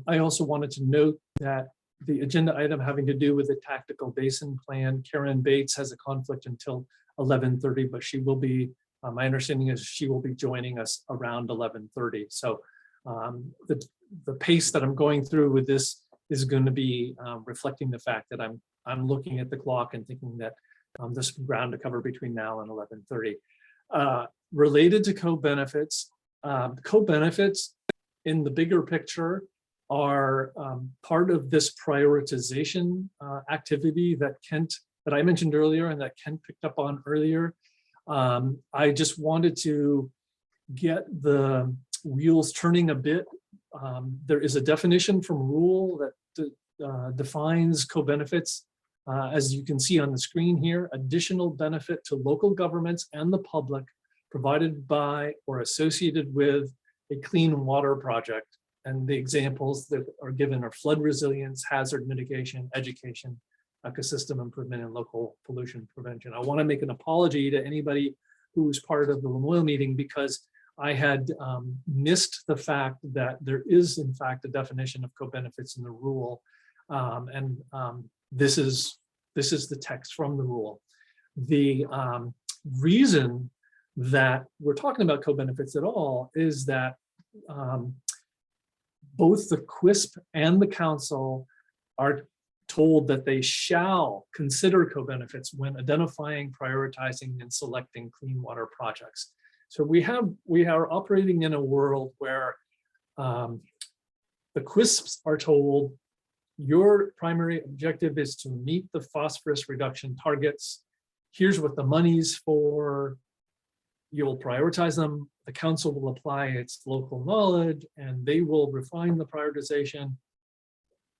I also wanted to note that the agenda item having to do with the tactical basin plan, Karen Bates has a conflict until 11:30, but she will be, my understanding is she will be joining us around 11:30. So the pace that I'm going through with this is going to be reflecting the fact that I'm looking at the clock and thinking that there's some ground to cover between now and 11:30. Related to co-benefits, co-benefits in the bigger picture are part of this prioritization activity that I mentioned earlier and that Kent picked up on earlier. I just wanted to get the wheels turning a bit. There is a definition from rule that defines co-benefits. As you can see on the screen here, additional benefit to local governments and the public provided by or associated with a clean water project. And the examples that are given are flood resilience, hazard mitigation, education, ecosystem improvement, and local pollution prevention. I want to make an apology to anybody who was part of the Lamoille meeting because I had missed the fact that there is in fact a definition of co-benefits in the rule. This is the text from the rule. The reason that we're talking about co-benefits at all is that both the QUISP and the council are told that they shall consider co-benefits when identifying, prioritizing, and selecting clean water projects. So we are operating in a world where the QUISPs are told your primary objective is to meet the phosphorus reduction targets. Here's what the money's for. You'll prioritize them. The council will apply its local knowledge and they will refine the prioritization.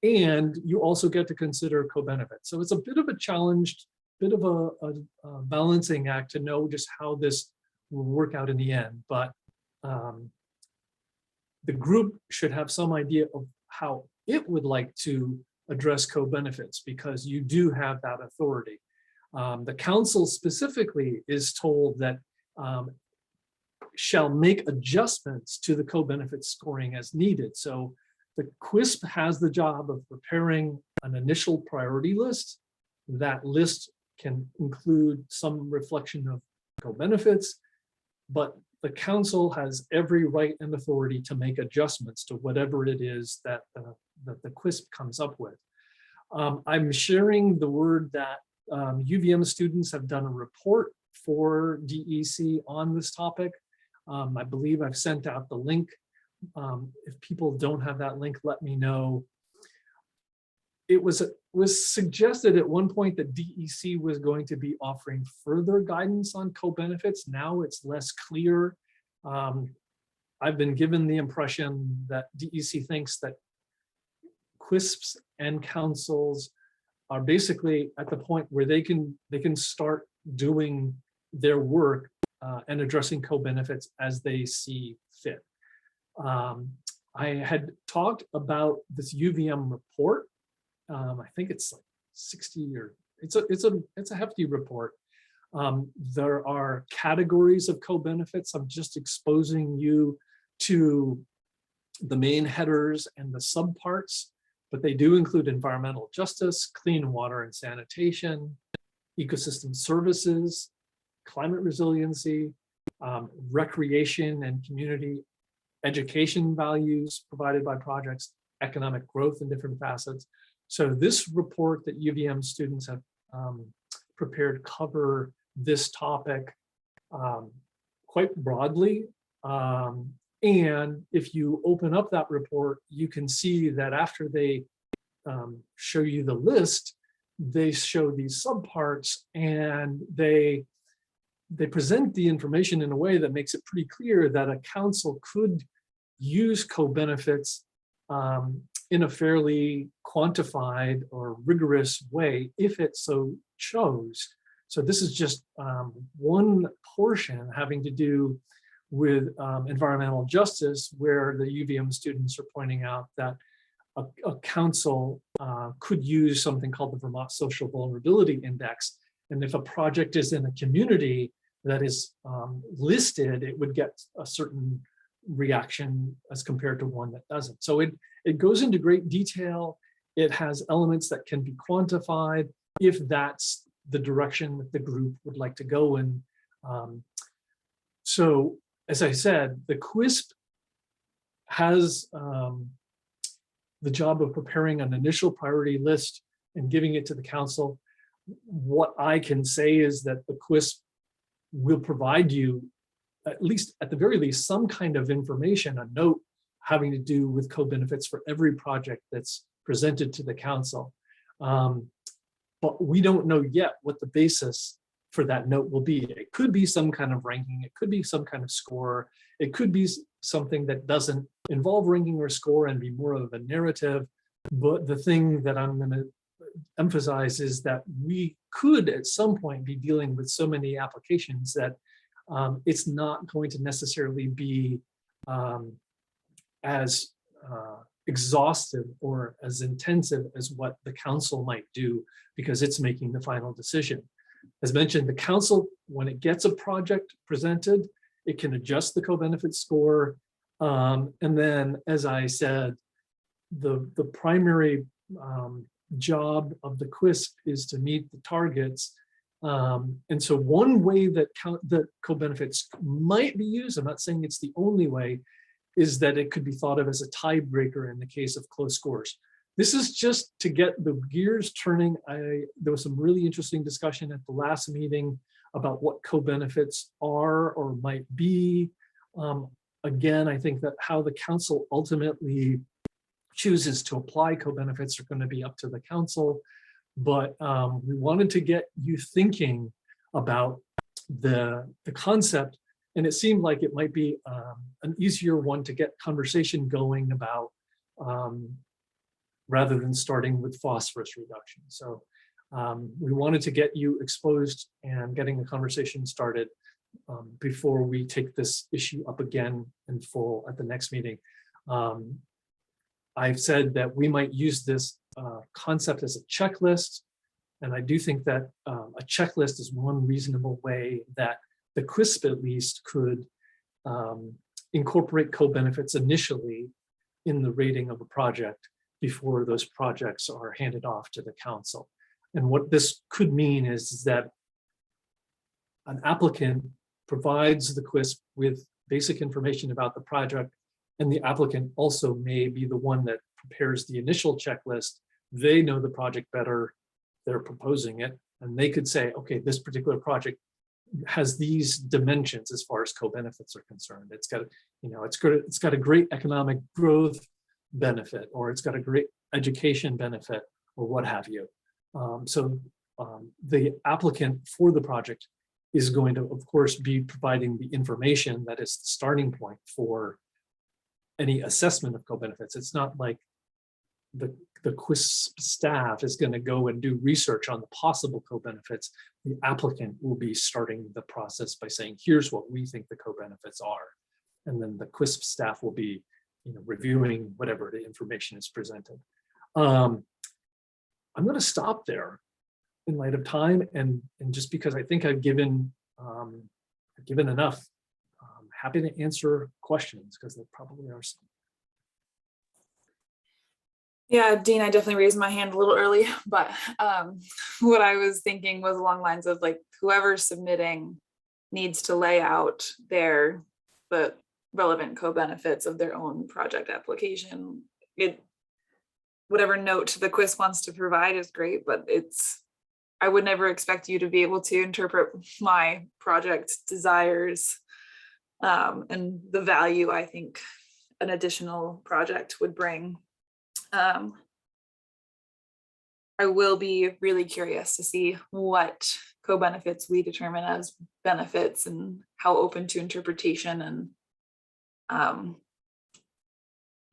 And you also get to consider co-benefits. So it's a bit of a challenge, bit of a balancing act to know just how this will work out in the end. But the group should have some idea of how it would like to address co-benefits, because you do have that authority. The council specifically is told that shall make adjustments to the co-benefit scoring as needed. So the QUISP has the job of preparing an initial priority list. That list can include some reflection of co-benefits, but the council has every right and authority to make adjustments to whatever it is that the QUISP comes up with. I'm sharing the word that UVM students have done a report for DEC on this topic. I believe I've sent out the link. If people don't have that link, let me know. It was suggested at one point that DEC was going to be offering further guidance on co-benefits. Now it's less clear. I've been given the impression that DEC thinks that QUISPs and councils are basically at the point where they can start doing their work and addressing co-benefits as they see fit. I had talked about this UVM report. I think it's like 60 or it's a hefty report. There are categories of co-benefits. I'm just exposing you to the main headers and the subparts, but they do include environmental justice, clean water and sanitation, ecosystem services, climate resiliency, recreation and community education values provided by projects, economic growth in different facets. So this report that UVM students have prepared cover this topic quite broadly. And if you open up that report, you can see that after they show you the list, they show these subparts and they present the information in a way that makes it pretty clear that a council could use co-benefits in a fairly quantified or rigorous way if it so chose. So this is just one portion having to do with environmental justice, where the UVM students are pointing out that a council could use something called the Vermont Social Vulnerability Index. And if a project is in a community that is listed, it would get a certain reaction as compared to one that doesn't. So it goes into great detail. It has elements that can be quantified if that's the direction that the group would like to go in. So as I said, the QUISP has the job of preparing an initial priority list and giving it to the council. What I can say is that the QUISP will provide you, at the very least, some kind of information, a note having to do with co-benefits for every project that's presented to the council. But we don't know yet what the basis for that note will be. It could be some kind of ranking, it could be some kind of score, it could be something that doesn't involve ranking or score and be more of a narrative. But the thing that I'm going to emphasize is that we could at some point be dealing with so many applications that it's not going to necessarily be as exhaustive or as intensive as what the council might do, because it's making the final decision. As mentioned, the council, when it gets a project presented, it can adjust the co-benefit score. And then, as I said, the primary job of the QUISP is to meet the targets. And so one way that co-benefits might be used, I'm not saying it's the only way, is that it could be thought of as a tiebreaker in the case of close scores. This is just to get the gears turning. There was some really interesting discussion at the last meeting about what co-benefits are or might be. Again, I think that how the council ultimately chooses to apply co-benefits are going to be up to the council. But we wanted to get you thinking about the concept, and it seemed like it might be an easier one to get conversation going about rather than starting with phosphorus reduction. So we wanted to get you exposed and getting the conversation started before we take this issue up again in full at the next meeting. I've said that we might use this concept as a checklist. And I do think that a checklist is one reasonable way that the CWISP at least could incorporate co-benefits initially in the rating of a project before those projects are handed off to the council. And what this could mean is that an applicant provides the CWISP with basic information about the project, and the applicant also may be the one that prepares the initial checklist. They know the project better, they're proposing it, and they could say, okay, this particular project has these dimensions as far as co-benefits are concerned. It's got, it's got a great economic growth benefit, or it's got a great education benefit, or what have you. The applicant for the project is going to, of course, be providing the information that is the starting point for any assessment of co-benefits. It's not like the CWISP staff is going to go and do research on the possible co-benefits. The applicant will be starting the process by saying, here's what we think the co-benefits are. And then the CWISP staff will be reviewing whatever the information is presented. I'm going to stop there in light of time, and just because I think I've given enough. I'm happy to answer questions because there probably are some. Yeah, Dean, I definitely raised my hand a little early, but what I was thinking was along the lines of like whoever's submitting needs to lay out the relevant co-benefits of their own project application. Whatever note the CWISP wants to provide is great, but I would never expect you to be able to interpret my project desires and the value I think an additional project would bring. I will be really curious to see what co-benefits we determine as benefits and how open to interpretation and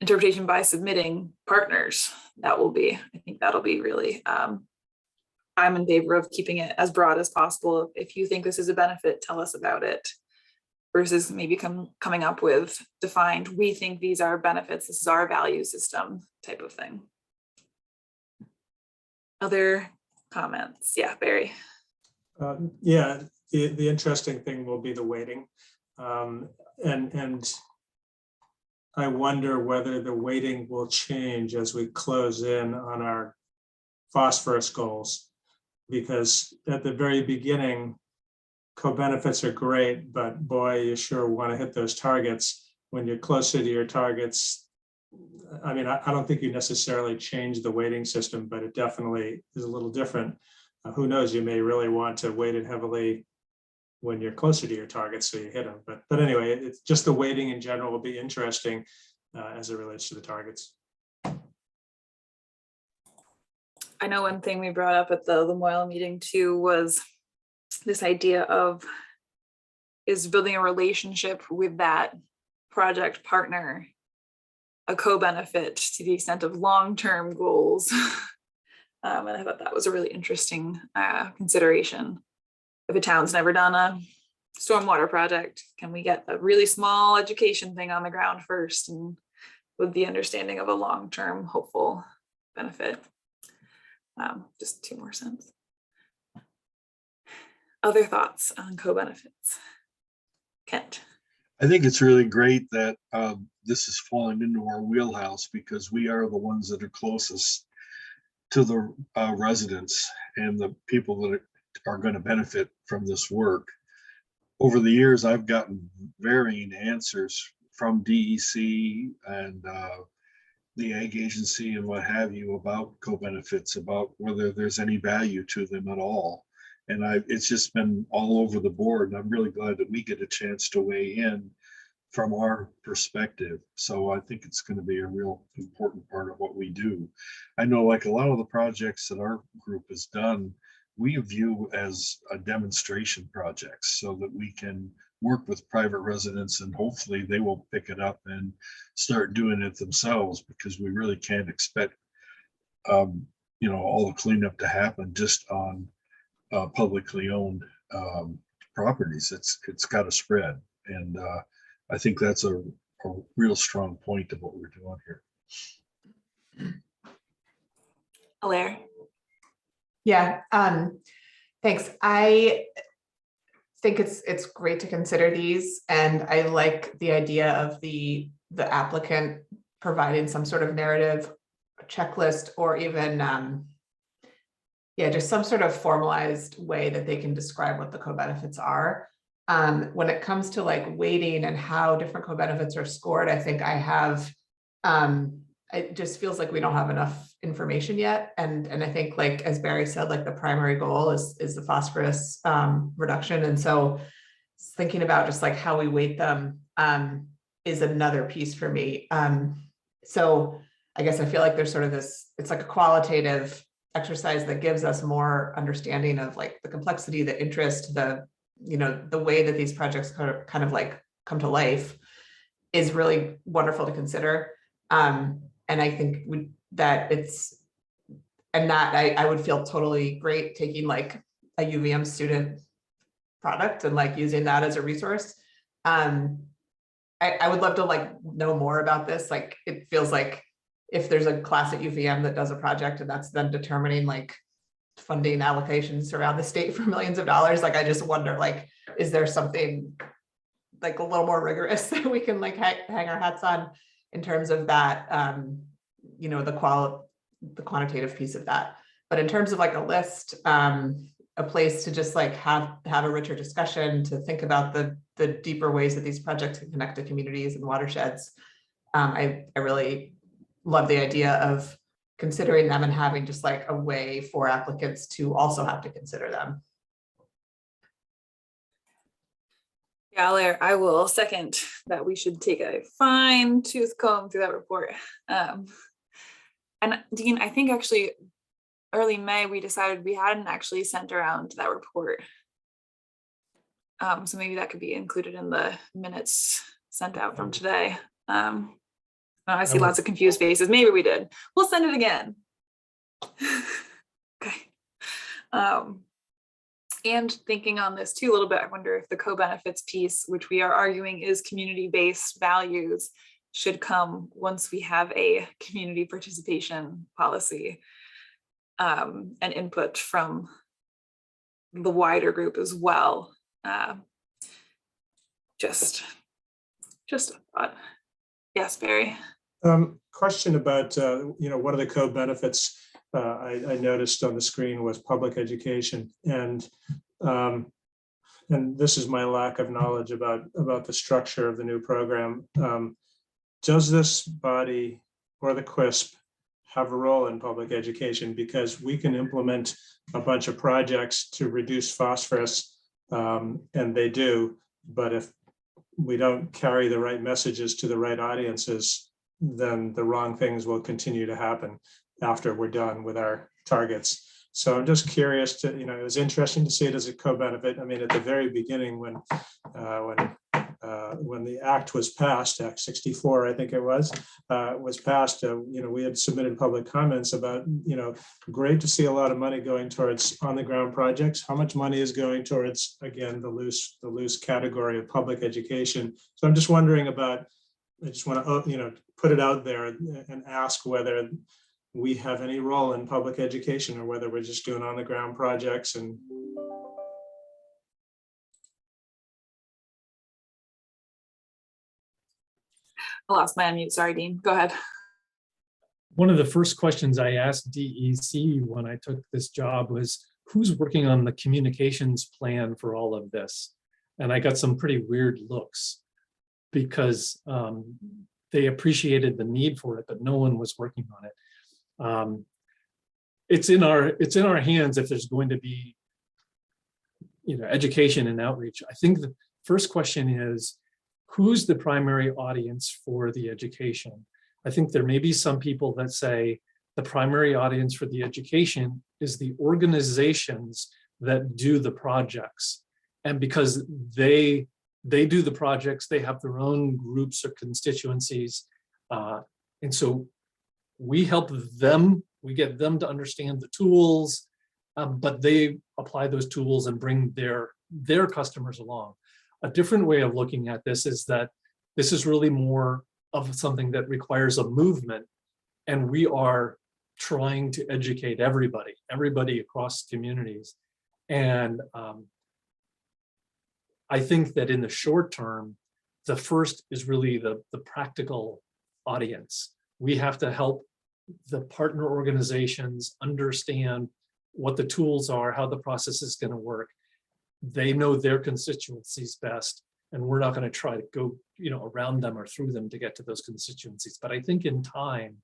interpretation by submitting partners that will be. I think that'll be really, I'm in favor of keeping it as broad as possible. If you think this is a benefit, tell us about it, versus maybe coming up with defined, we think these are benefits, this is our value system type of thing. Other comments? Yeah, Barry. Yeah, the interesting thing will be the weighting. And I wonder whether the weighting will change as we close in on our phosphorus goals, because at the very beginning, co-benefits are great, but boy, you sure want to hit those targets. When you're closer to your targets, I mean, I don't think you necessarily change the weighting system, but it definitely is a little different. Who knows, you may really want to weight it heavily when you're closer to your targets so you hit them. But anyway, it's just the weighting in general will be interesting as it relates to the targets. I know one thing we brought up at the Moyle meeting too was this idea of is building a relationship with that project partner a co-benefit to the extent of long-term goals. And I thought that was a really interesting consideration. If a town's never done a stormwater project, can we get a really small education thing on the ground first, and with the understanding of a long-term hopeful benefit? Just 2 more cents. Other thoughts on co-benefits? Kent. I think it's really great that this is falling into our wheelhouse, because we are the ones that are closest to the residents and the people that are going to benefit from this work. Over the years, I've gotten varying answers from DEC and the Ag Agency and what have you about co-benefits, about whether there's any value to them at all. And it's just been all over the board. And I'm really glad that we get a chance to weigh in from our perspective. So I think it's going to be a real important part of what we do. I know, like a lot of the projects that our group has done, we view as a demonstration projects so that we can work with private residents, and hopefully they will pick it up and start doing it themselves, because we really can't expect all the cleanup to happen just on publicly owned properties. It's got to spread, and I think that's a real strong point of what we're doing here. Alaire. Yeah, thanks. I think it's great to consider these, and I like the idea of the applicant providing some sort of narrative checklist, or even yeah, just some sort of formalized way that they can describe what the co-benefits are. When it comes to like weighting and how different co-benefits are scored, I think I have it just feels like we don't have enough information yet. And I think, like, as Barry said, like the primary goal is the phosphorus reduction. And so thinking about just like how we weight them is another piece for me. So I guess I feel like there's sort of this, it's like a qualitative exercise that gives us more understanding of like the complexity, the interest, the, you know, the way that these projects kind of like come to life is really wonderful to consider. And I think that I would feel totally great taking like a UVM student product and like using that as a resource. I would love to like know more about this. Like, it feels like if there's a class at UVM that does a project and that's then determining like funding allocations around the state for millions of dollars, like I just wonder, like, is there something like a little more rigorous that we can like hang our hats on in terms of that, you know, the quantitative piece of that. But in terms of like a list, a place to just like have a richer discussion, to think about the deeper ways that these projects can connect to communities and watersheds. I really love the idea of considering them and having just like a way for applicants to also have to consider them. Yeah, Alaire, I will second that we should take a fine tooth comb through that report. And Dean, I think actually early May, we decided we hadn't actually sent around that report. So maybe that could be included in the minutes sent out from today. I see lots of confused faces. Maybe we did. We'll send it again. Okay. And thinking on this too a little bit, I wonder if the co-benefits piece, which we are arguing is community-based values, should come once we have a community participation policy and input from the wider group as well. Just a thought. Yes, Barry. Question about, you know, one of the co-benefits I noticed on the screen was public education, and this is my lack of knowledge about the structure of the new program. Does this body or the QUISP have a role in public education? Because we can implement a bunch of projects to reduce phosphorus, and they do, but if we don't carry the right messages to the right audiences, then the wrong things will continue to happen after we're done with our targets. So I'm just curious to, you know, it was interesting to see it as a co-benefit. I mean, at the very beginning, when the act was passed, Act 64, I think it was passed, you know, we had submitted public comments about, you know, great to see a lot of money going towards on the ground projects. How much money is going towards, again, the loose category of public education? So I'm just wondering about, I just want to, you know, put it out there and ask whether we have any role in public education or whether we're just doing on the ground projects. And I lost my unmute. Sorry, Dean. Go ahead. One of the first questions I asked DEC when I took this job was, who's working on the communications plan for all of this? And I got some pretty weird looks because they appreciated the need for it, but no one was working on it. It's in our hands if there's going to be, you know, education and outreach. I think the first question is, who's the primary audience for the education? I think there may be some people that say the primary audience for the education is the organizations that do the projects. And because they do the projects, they have their own groups or constituencies. And so we help them, we get them to understand the tools, but they apply those tools and bring their customers along. A different way of looking at this is that This is really more of something that requires a movement. And we are trying to educate everybody across communities. And I think that in the short term, the first is really the practical audience. We have to help the partner organizations understand what the tools are, how the process is going to work. They know their constituencies best, and we're not going to try to go, around them or through them to get to those constituencies. But I think in time,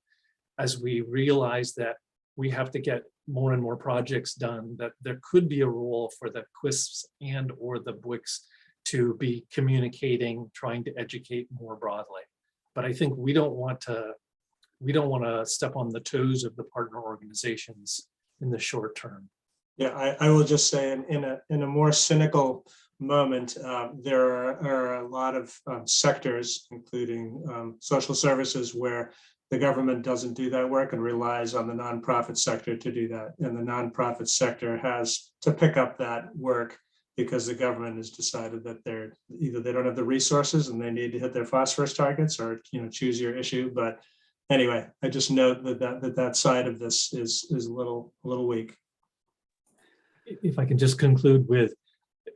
as we realize that we have to get more and more projects done, that there could be a role for the QUISPs and or the BWICs to be communicating, trying to educate more broadly. But I think we don't want to step on the toes of the partner organizations in the short term. Yeah, I will just say in a more cynical moment, there are a lot of sectors, including social services, where the government doesn't do that work and relies on the nonprofit sector to do that. And the nonprofit sector has to pick up that work because the government has decided that they don't have the resources and they need to hit their phosphorus targets, or choose your issue. But anyway, I just note that side of this is a little weak. If I can just conclude with,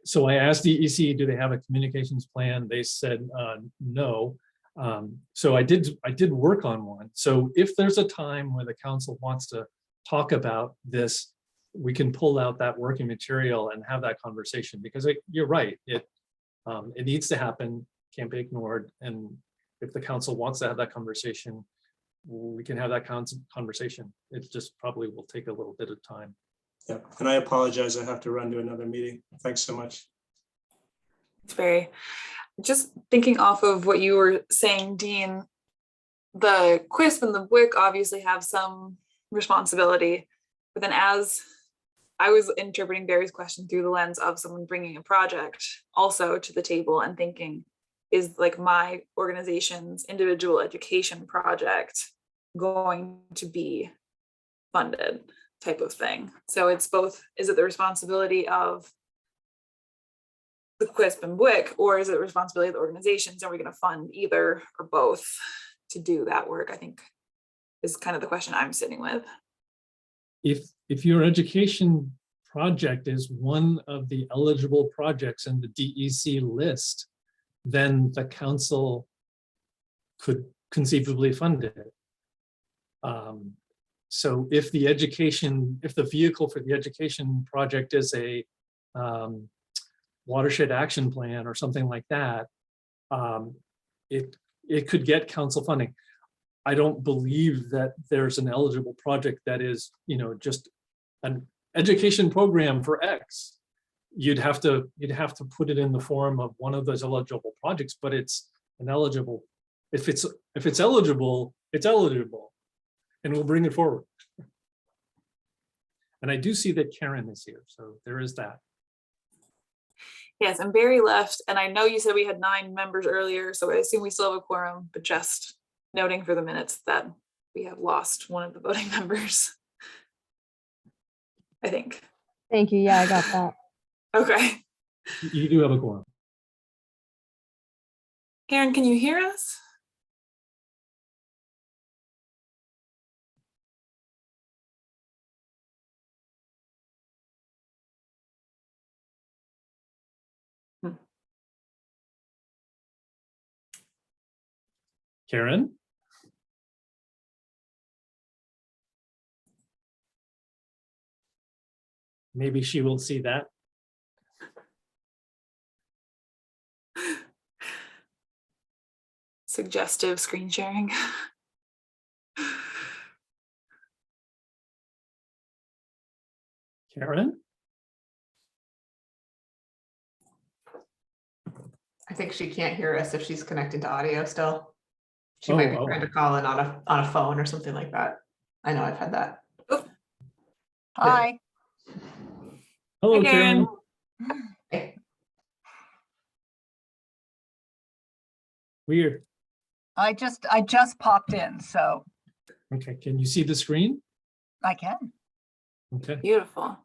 so I asked DEC, do they have a communications plan? They said no. So I did work on one. So if there's a time where the council wants to talk about this, we can pull out that working material and have that conversation, because you're right, it needs to happen, can't be ignored. And if the council wants to have that conversation, we can have that conversation. It just probably will take a little bit of time. Yeah, and I apologize, I have to run to another meeting. Thanks so much. It's very, just thinking off of what you were saying, Dean, the QUISP and the BWIC obviously have some responsibility, but then as I was interpreting Barry's question through the lens of someone bringing a project also to the table and thinking, is like my organization's individual education project going to be funded, type of thing. So it's both, is it the responsibility of the QUISP and BWIC, or is it the responsibility of the organizations? Are we going to fund either or both to do that work? I think is kind of the question I'm sitting with. If your education project is one of the eligible projects in the DEC list, then the council could conceivably fund it. So if the vehicle for the education project is a watershed action plan or something like that, it could get council funding. I don't believe that there's an eligible project that is, just an education program for X. You'd have to put it in the form of one of those eligible projects, but it's an eligible. If it's eligible, it's eligible, and we'll bring it forward. And I do see that Karen is here, so there is that. Yes, and Barry left, and I know you said we had 9 members earlier, so I assume we still have a quorum, but just noting for the minutes that we have lost one of the voting members, I think. Thank you. Yeah, I got that. Okay. You do have a quorum. Karen, can you hear us? Karen? Maybe she will see that. Suggestive screen sharing. Karen? I think she can't hear us if she's connected to audio still. She might be trying to call in on a phone or something like that. I know I've had that. Oh. Hi. Hello, Hi, Karen. Hey. Weird. I just popped in, so Okay, can you see the screen? I can. Okay, Beautiful.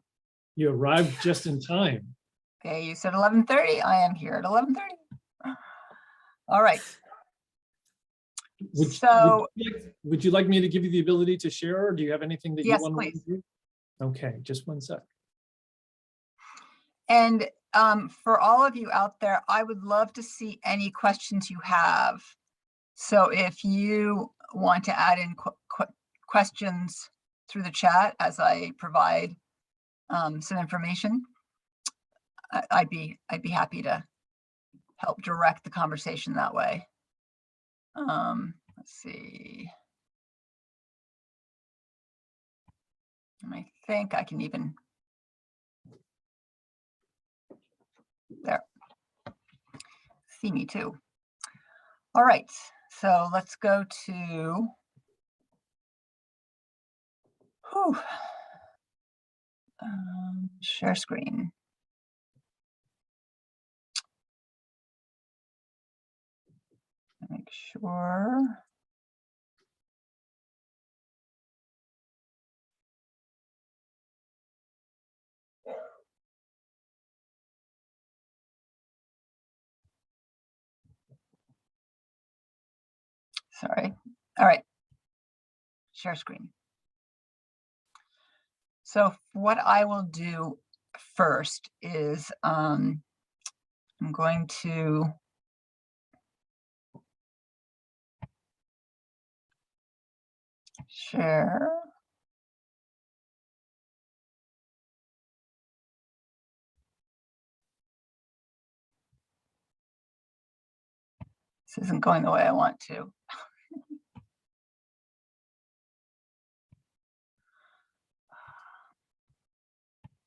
you arrived just in time. Okay, you said 11:30. I am here at 11:30. All right. Would you like me to give you the ability to share, or do you have anything that you Yes, want to please. review? Okay, just one sec. And for all of you out there, I would love to see any questions you have. So if you want to add in questions through the chat as I provide some information, I'd be happy to help direct the conversation that way. Let's see. And I think I can even, there, see me too. All right, so let's go to, share screen. Make sure. Sorry. All right. Share screen. So what I will do first is I'm going to share. This isn't going the way I want to.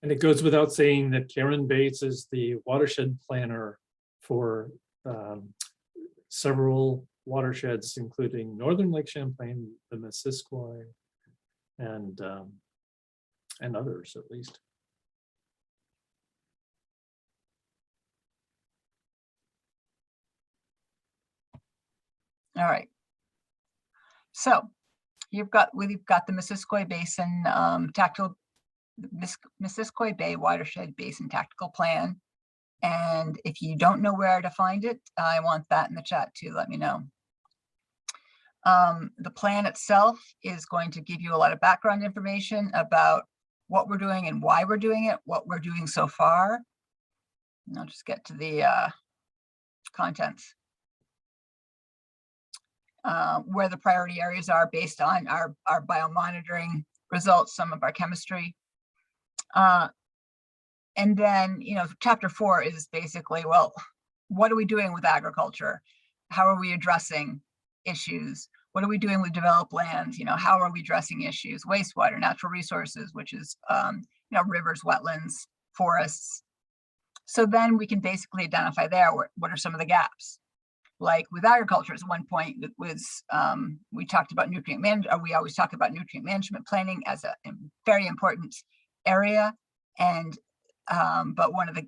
And it goes without saying that Karen Bates is the watershed planner for several watersheds, including Northern Lake Champlain, the Missisquoi, and others at least. All right. So we've got the Missisquoi Basin Missisquoi Bay Watershed Basin Tactical Plan. And if you don't know where to find it, I want that in the chat too. Let me know. The plan itself is going to give you a lot of background information about what we're doing and why we're doing it, what we're doing so far. And I'll just get to the contents. Where the priority areas are based on our biomonitoring results, some of our chemistry. And then, chapter 4 is basically, well, what are we doing with agriculture? How are we addressing issues? What are we doing with developed lands? How are we addressing issues? Wastewater, natural resources, which is, rivers, wetlands, forests. So then we can basically identify there what are some of the gaps. Like with agriculture, at one point it was we talked about nutrient management. We always talk about nutrient management planning as a very important area. And but one of the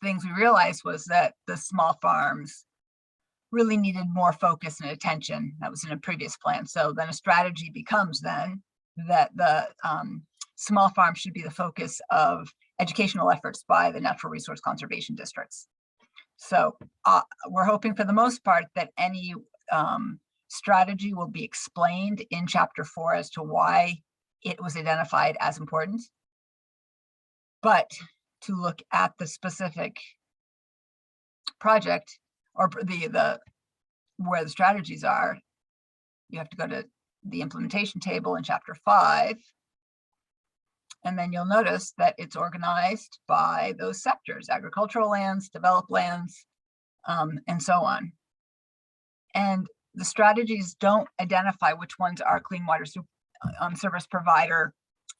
things we realized was that the small farms really needed more focus and attention. That was in a previous plan. So then a strategy becomes then that the small farms should be the focus of educational efforts by the natural resource conservation districts. So we're hoping for the most part that any strategy will be explained in chapter 4 as to why it was identified as important. But to look at the specific project or where the strategies are, you have to go to the implementation table in chapter 5. And then you'll notice that it's organized by those sectors: agricultural lands, developed lands, and so on. And the strategies don't identify which ones are clean water service provider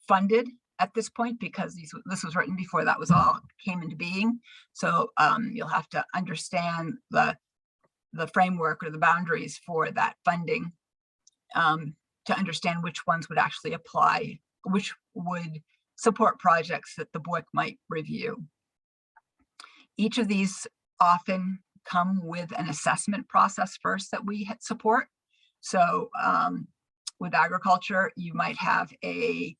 funded at this point, because this was written before that was all came into being. So you'll have to understand the framework or the boundaries for that funding to understand which ones would actually apply, which would support projects that the board might review. Each of these often come with an assessment process first that we support. So with agriculture, you might have a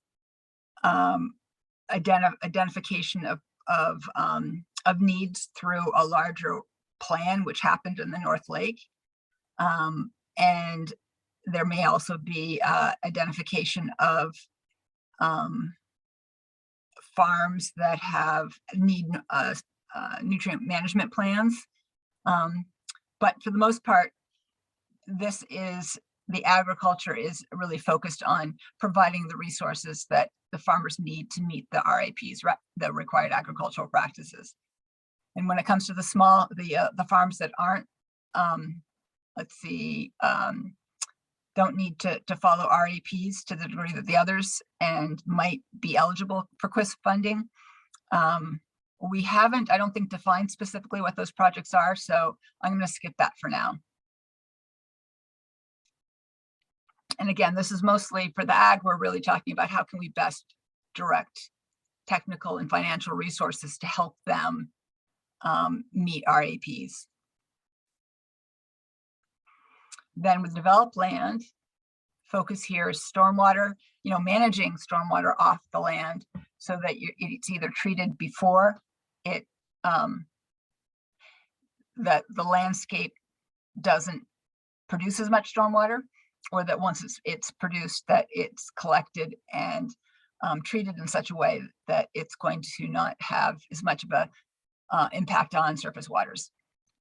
identification of needs through a larger plan, which happened in the North Lake. And there may also be identification of farms that need nutrient management plans. But for the most part, the agriculture is really focused on providing the resources that the farmers need to meet the RAPs, the required agricultural practices. And when it comes to the farms that aren't, don't need to follow RAPs to the degree that the others and might be eligible for QIS funding. We haven't, I don't think, defined specifically what those projects are, so I'm going to skip that for now. And again, this is mostly for the ag. We're really talking about how can we best direct technical and financial resources to help them meet RAPs. Then with developed land, focus here is stormwater, managing stormwater off the land so that it's either treated before it, that the landscape doesn't produce as much stormwater, or that once it's produced, that it's collected and treated in such a way that it's going to not have as much of a impact on surface waters.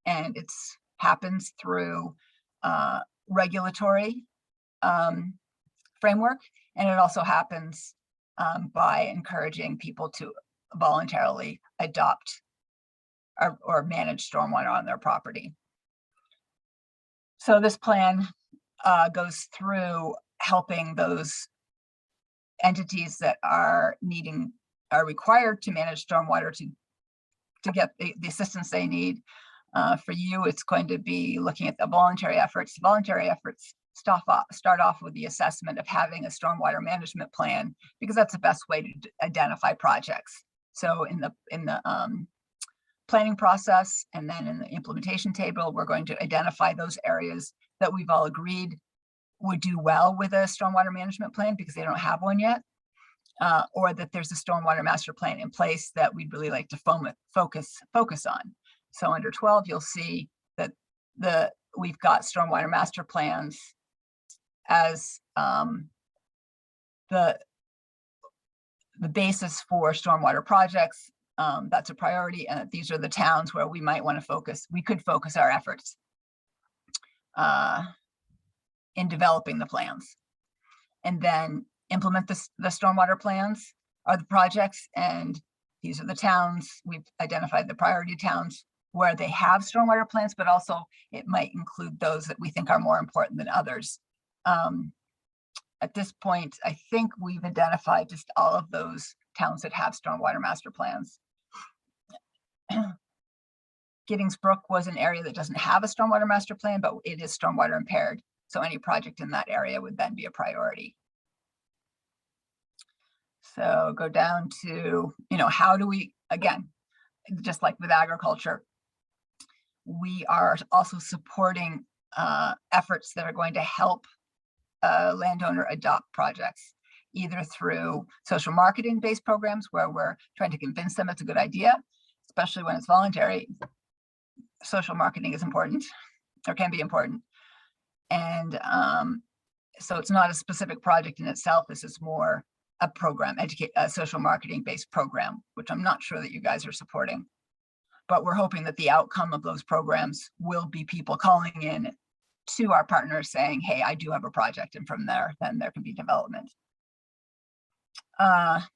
And it happens through regulatory framework, and it also happens by encouraging people to voluntarily adopt or manage stormwater on their property. So this plan goes through helping those entities that are required to manage stormwater to get the assistance they need. For you, it's going to be looking at the voluntary efforts. Voluntary efforts start off with the assessment of having a stormwater management plan, because that's the best way to identify projects. So in the planning process and then in the implementation table, we're going to identify those areas that we've all agreed would do well with a stormwater management plan because they don't have one yet, or that there's a stormwater master plan in place that we'd really like to focus on. So under 12, you'll see that we've got stormwater master plans as the basis for stormwater projects. That's a priority, and these are the towns where we might want to focus. We could focus our efforts in developing the plans, and then implement the stormwater plans are the projects. And these are the towns. We've identified the priority towns where they have stormwater plans, but also it might include those that we think are more important than others. At this point, I think we've identified just all of those towns that have stormwater master plans. Giddings Brook was an area that doesn't have a stormwater master plan, but it is stormwater impaired. So any project in that area would then be a priority. So go down to, how do we, again, just like with agriculture, we are also supporting efforts that are going to help a landowner adopt projects, either through social marketing based programs where we're trying to convince them it's a good idea, especially when it's voluntary. Social marketing is important, or can be important. And so it's not a specific project in itself. This is more a program, a social marketing based program, which I'm not sure that you guys are supporting. But we're hoping that the outcome of those programs will be people calling in to our partners saying, hey, I do have a project. And from there, then there can be development.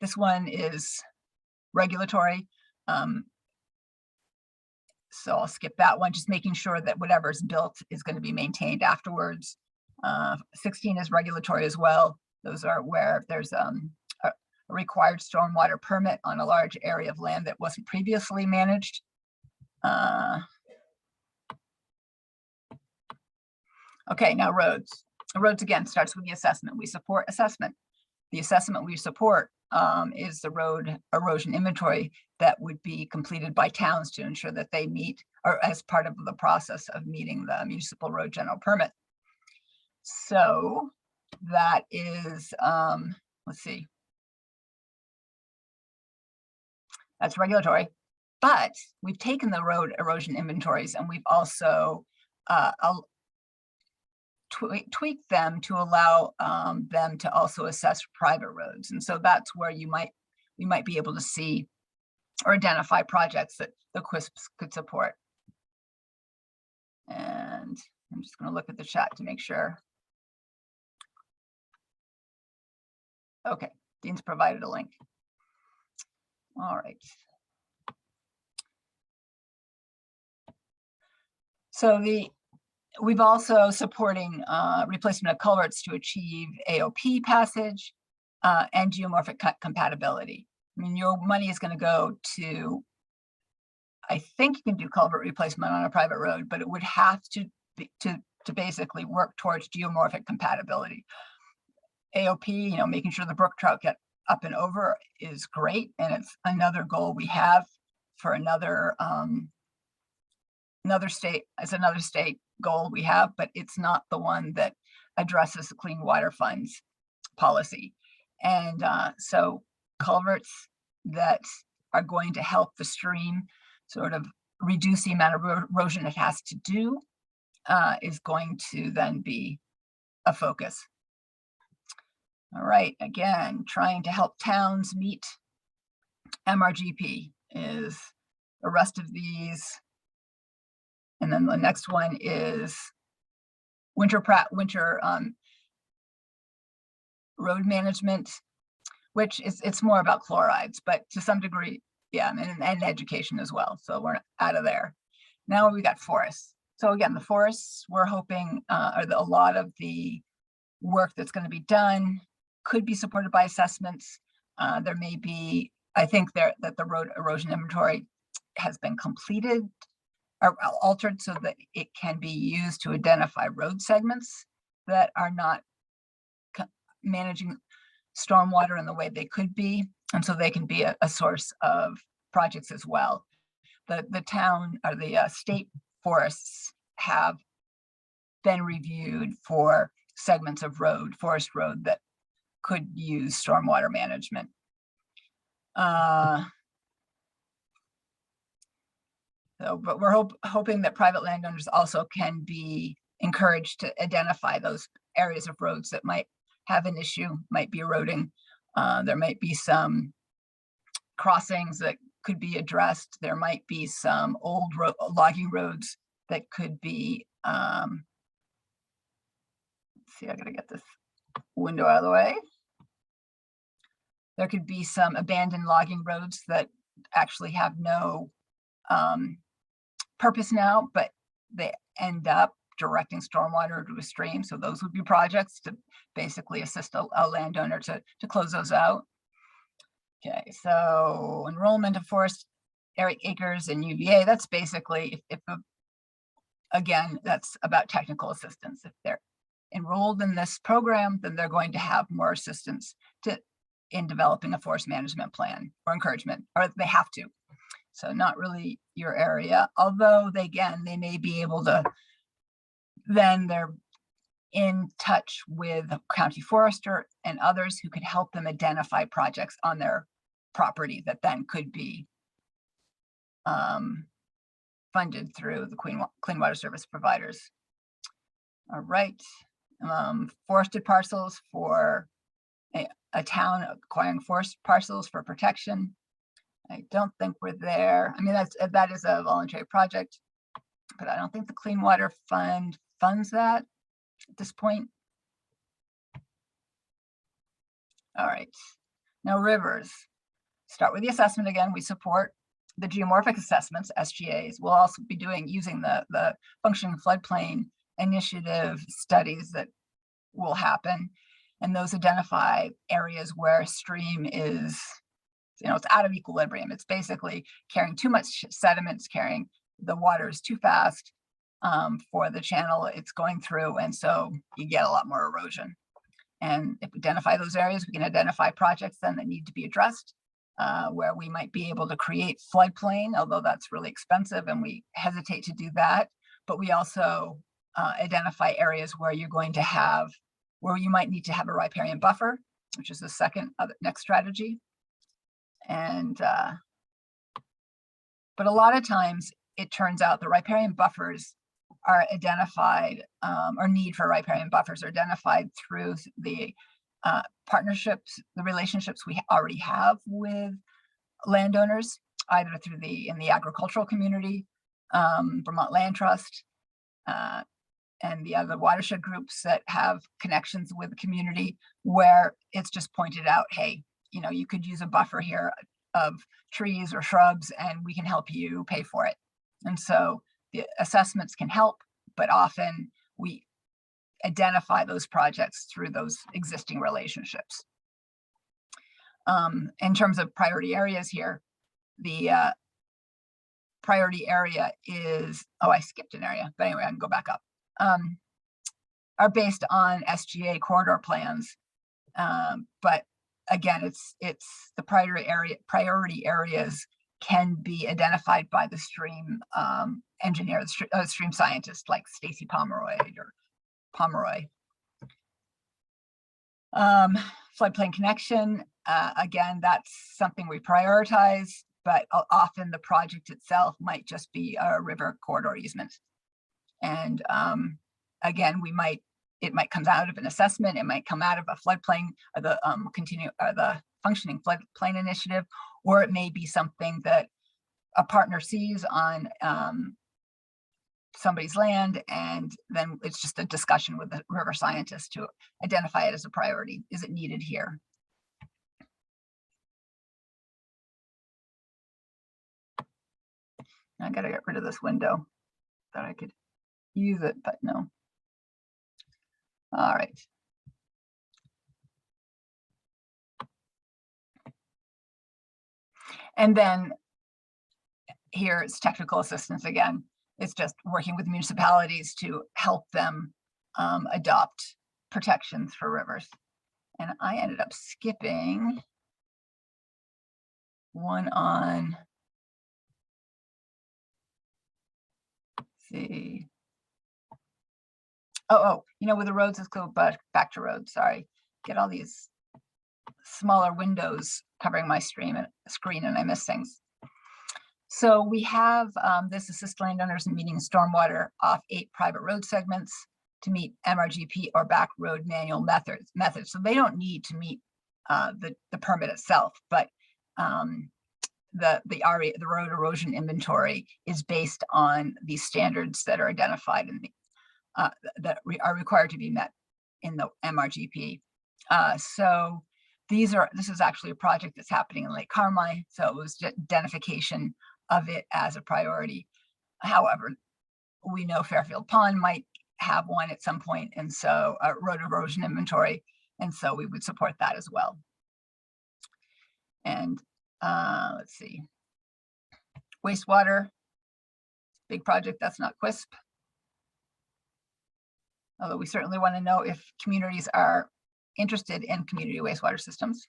This one is regulatory. So I'll skip that one, just making sure that whatever's built is going to be maintained afterwards. 16 is regulatory as well. Those are where there's a required stormwater permit on a large area of land that wasn't previously managed. Okay, now roads. Roads again starts with the assessment. We support assessment. The assessment we support is the road erosion inventory that would be completed by towns to ensure that they meet, or as part of the process of meeting the municipal road general permit. So that is, let's see, that's regulatory, but we've taken the road erosion inventories and we've also tweak them to allow them to also assess private roads. And so that's where we might be able to see or identify projects that the QUISPs could support. And I'm just going to look at the chat to make sure. Okay, Dean's provided a link. All right. So we've also supporting replacement of culverts to achieve AOP passage and geomorphic compatibility. I mean, your money is going to go to, I think you can do culvert replacement on a private road, but it would have to be, to basically work towards geomorphic compatibility. AOP, making sure the brook trout get up and over is great, and it's another goal we have for another state. It's another state goal we have, but it's not the one that addresses the Clean Water Fund's policy. And so culverts that are going to help the stream sort of reduce the amount of erosion it has to do is going to then be a focus. All right, again, trying to help towns meet MRGP is the rest of these. And then the next one is winter road management, which it's more about chlorides, but to some degree, yeah, and education as well. So we're out of there. Now we got forests. So again, the forests, we're hoping a lot of the work that's going to be done could be supported by assessments. There may be, I think that the road erosion inventory has been completed or altered so that it can be used to identify road segments that are not managing stormwater in the way they could be. And so they can be a source of projects as well. The town or the state forests have been reviewed for segments of forest road that could use stormwater management. But we're hoping that private landowners also can be encouraged to identify those areas of roads that might have an issue, might be eroding. There might be some crossings that could be addressed. There might be some old logging roads that could be, let's see, I gotta get this window out of the way. There could be some abandoned logging roads that actually have no purpose now, but they end up directing stormwater to a stream. So those would be projects to basically assist a landowner to close those out. Okay, so enrollment of forest acres and UVA, that's basically, again, that's about technical assistance. If they're enrolled in this program, then they're going to have more assistance in developing a forest management plan or encouragement, or they have to. So not really your area, although they may be able to, then they're in touch with the county forester and others who could help them identify projects on their property that then could be funded through the Clean Water Service providers. All right, forested parcels for a town acquiring forest parcels for protection. I don't think we're there. I mean, that is a voluntary project, but I don't think the Clean Water Fund funds that at this point. All right, now rivers. Start with the assessment again. We support the geomorphic assessments, SGAs. We'll also be using the functioning floodplain initiative studies that will happen. And those identify areas where stream is, it's out of equilibrium. It's basically carrying too much sediments, carrying the water is too fast for the channel it's going through. And so you get a lot more erosion. And if we identify those areas, we can identify projects then that need to be addressed, where we might be able to create floodplain, although that's really expensive and we hesitate to do that. But we also identify areas where you're going to have, where you might need to have a riparian buffer, which is the next strategy. And, but a lot of times it turns out the riparian buffers are identified, or need for riparian buffers are identified through the partnerships, the relationships we already have with landowners, either through in the agricultural community, Vermont Land Trust, and the other watershed groups that have connections with the community, where it's just pointed out, hey, you know, you could use a buffer here of trees or shrubs and we can help you pay for it. And so the assessments can help, but often we identify those projects through those existing relationships. In terms of priority areas here, the priority area is, oh, I skipped an area, but anyway, I can go back up, are based on SGA corridor plans. But again, it's the priority areas can be identified by the stream engineer, stream scientist like Stacy Pomeroy or Pomeroy. Floodplain connection, again, that's something we prioritize, but often the project itself might just be a river corridor easement. And again, it might come out of an assessment, it might come out of a floodplain, or the functioning floodplain initiative, or it may be something that a partner sees on somebody's land, and then it's just a discussion with the river scientist to identify it as a priority. Is it needed here? I gotta get rid of this window. Thought I could use it, but no. All right. And then here it's technical assistance again. It's just working with municipalities to help them adopt protections for rivers. And I ended up skipping one on, let's see. Oh, you know, with the roads, let's go back to roads, sorry. Get all these smaller windows covering my screen and I miss things. So we have this assist landowners in meeting stormwater off 8 private road segments to meet MRGP or back road manual methods. So they don't need to meet the permit itself, but the road erosion inventory is based on these standards that are identified in the that are required to be met in the MRGP. So this is actually a project that's happening in Lake Carmi, so it was identification of it as a priority. However, we know Fairfield Pond might have one at some point, and so a road erosion inventory, and so we would support that as well. And let's see, wastewater, big project, that's not QUISP. Although we certainly want to know if communities are interested in community wastewater systems.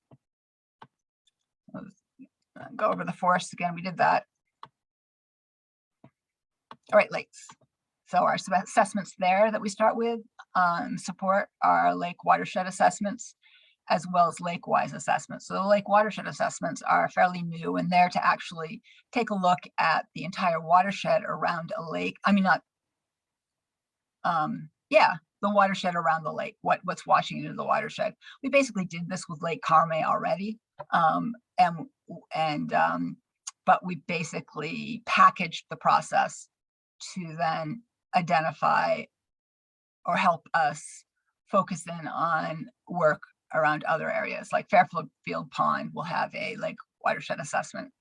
Let's go over the forests again, we did that. All right, lakes. So our assessments there that we start with support our lake watershed assessments, as well as lake-wise assessments. So the lake watershed assessments are fairly new, and they're to actually take a look at the entire watershed around a lake. I mean, not, yeah, the watershed around the lake, what's washing into the watershed. We basically did this with Lake Carmi already, but we basically packaged the process to then identify or help us focus in on work around other areas. Like Fairfield Pond will have a lake watershed assessment.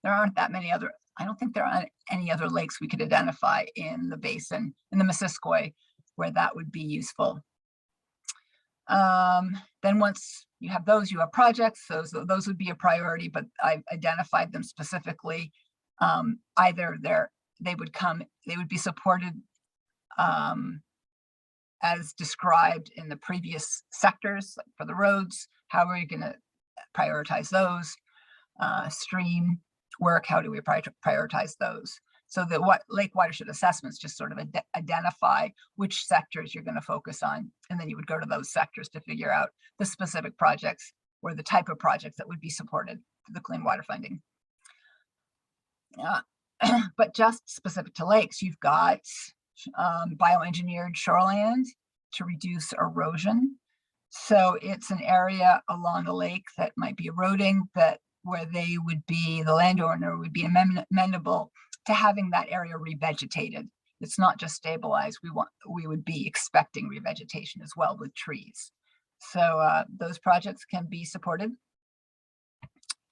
There aren't that many other, I don't think there are any other lakes we could identify in the basin, in the Missisquoi, where that would be useful. Then once you have those, you have projects. Those would be a priority, but I've identified them specifically. Either they would be supported as described in the previous sectors. Like for the roads, how are you going to prioritize those? Stream work, how do we prioritize those? So the lake watershed assessments just sort of identify which sectors you're going to focus on, and then you would go to those sectors to figure out the specific projects or the type of projects that would be supported through the clean water funding. But just specific to lakes, you've got bioengineered shoreland to reduce erosion. So it's an area along the lake that might be eroding, that where they would be, the landowner would be amenable to having that area revegetated. It's not just stabilized. We would be expecting revegetation as well with trees. So those projects can be supported.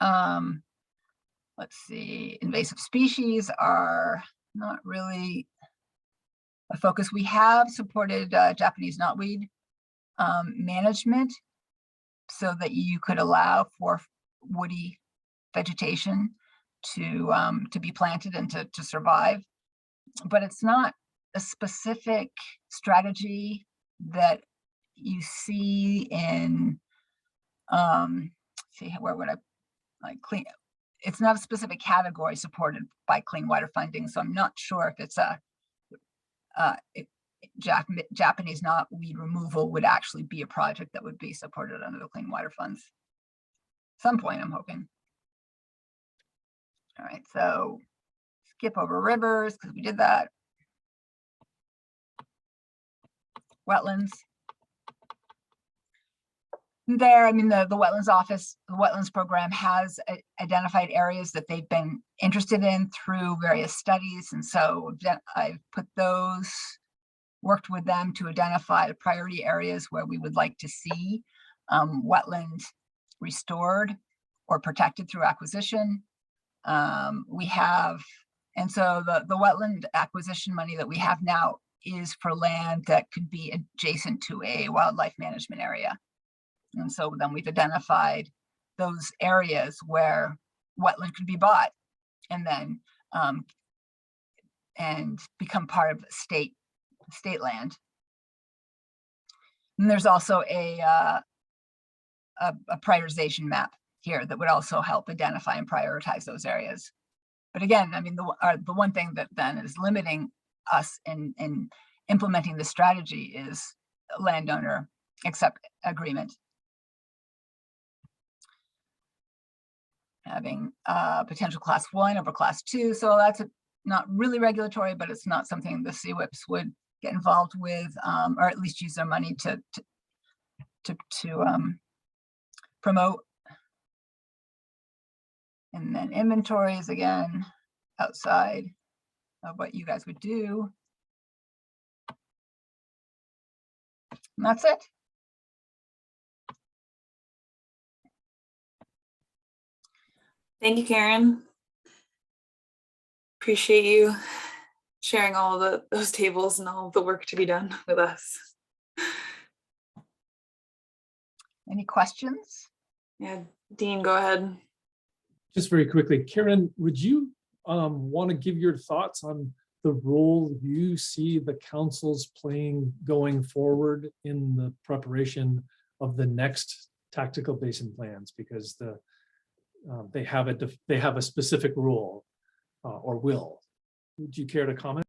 Let's see, invasive species are not really a focus. We have supported Japanese knotweed management so that you could allow for woody vegetation to be planted and to survive. But it's not a specific strategy that you see in, see, where would I like clean? It's not a specific category supported by clean water funding. So I'm not sure if it's a, Japanese knotweed removal would actually be a project that would be supported under the clean water funds. Some point, I'm hoping. All right, so skip over rivers because we did that. Wetlands. There, I mean, the wetlands office, the wetlands program has identified areas that they've been interested in through various studies. And so I've put those, worked with them to identify the priority areas where we would like to see wetland restored or protected through acquisition. We have, and so the wetland acquisition money that we have now is for land that could be adjacent to a wildlife management area. And so then we've identified those areas where wetland could be bought and then and become part of state land. And there's also a prioritization map here that would also help identify and prioritize those areas. But again, I mean, the one thing that then is limiting us in implementing the strategy is landowner agreement. Having potential class 1 over class 2. So that's not really regulatory, but it's not something the CWIPs would get involved with, or at least use their money to promote. And then inventories, again, outside of what you guys would do. And that's it. Thank you, Karen. Appreciate you sharing all of those tables and all of the work to be done with us. Any questions? Yeah, Dean, go ahead. Just very quickly, Karen, would you want to give your thoughts on the role you see the councils playing going forward in the preparation of the next tactical basin plans? Because they have a specific role or will. Would you care to comment?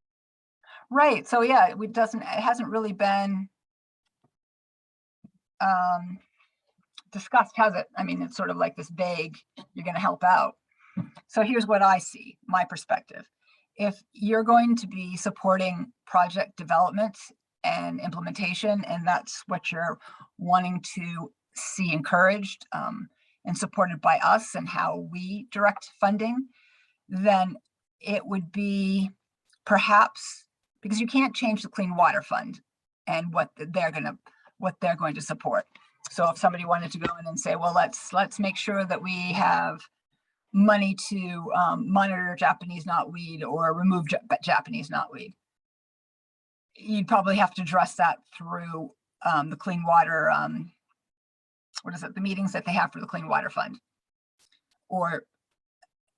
Right. So yeah, it hasn't really been discussed, has it? I mean, it's sort of like this vague, you're going to help out. So here's what I see, my perspective. If you're going to be supporting project development and implementation, and that's what you're wanting to see encouraged and supported by us and how we direct funding, then it would be perhaps, because you can't change the Clean Water Fund and what they're going to support. So if somebody wanted to go in and say, well, let's make sure that we have money to monitor Japanese knotweed or remove Japanese knotweed, you'd probably have to address that through the Clean Water, what is it, the meetings that they have for the Clean Water Fund. Or,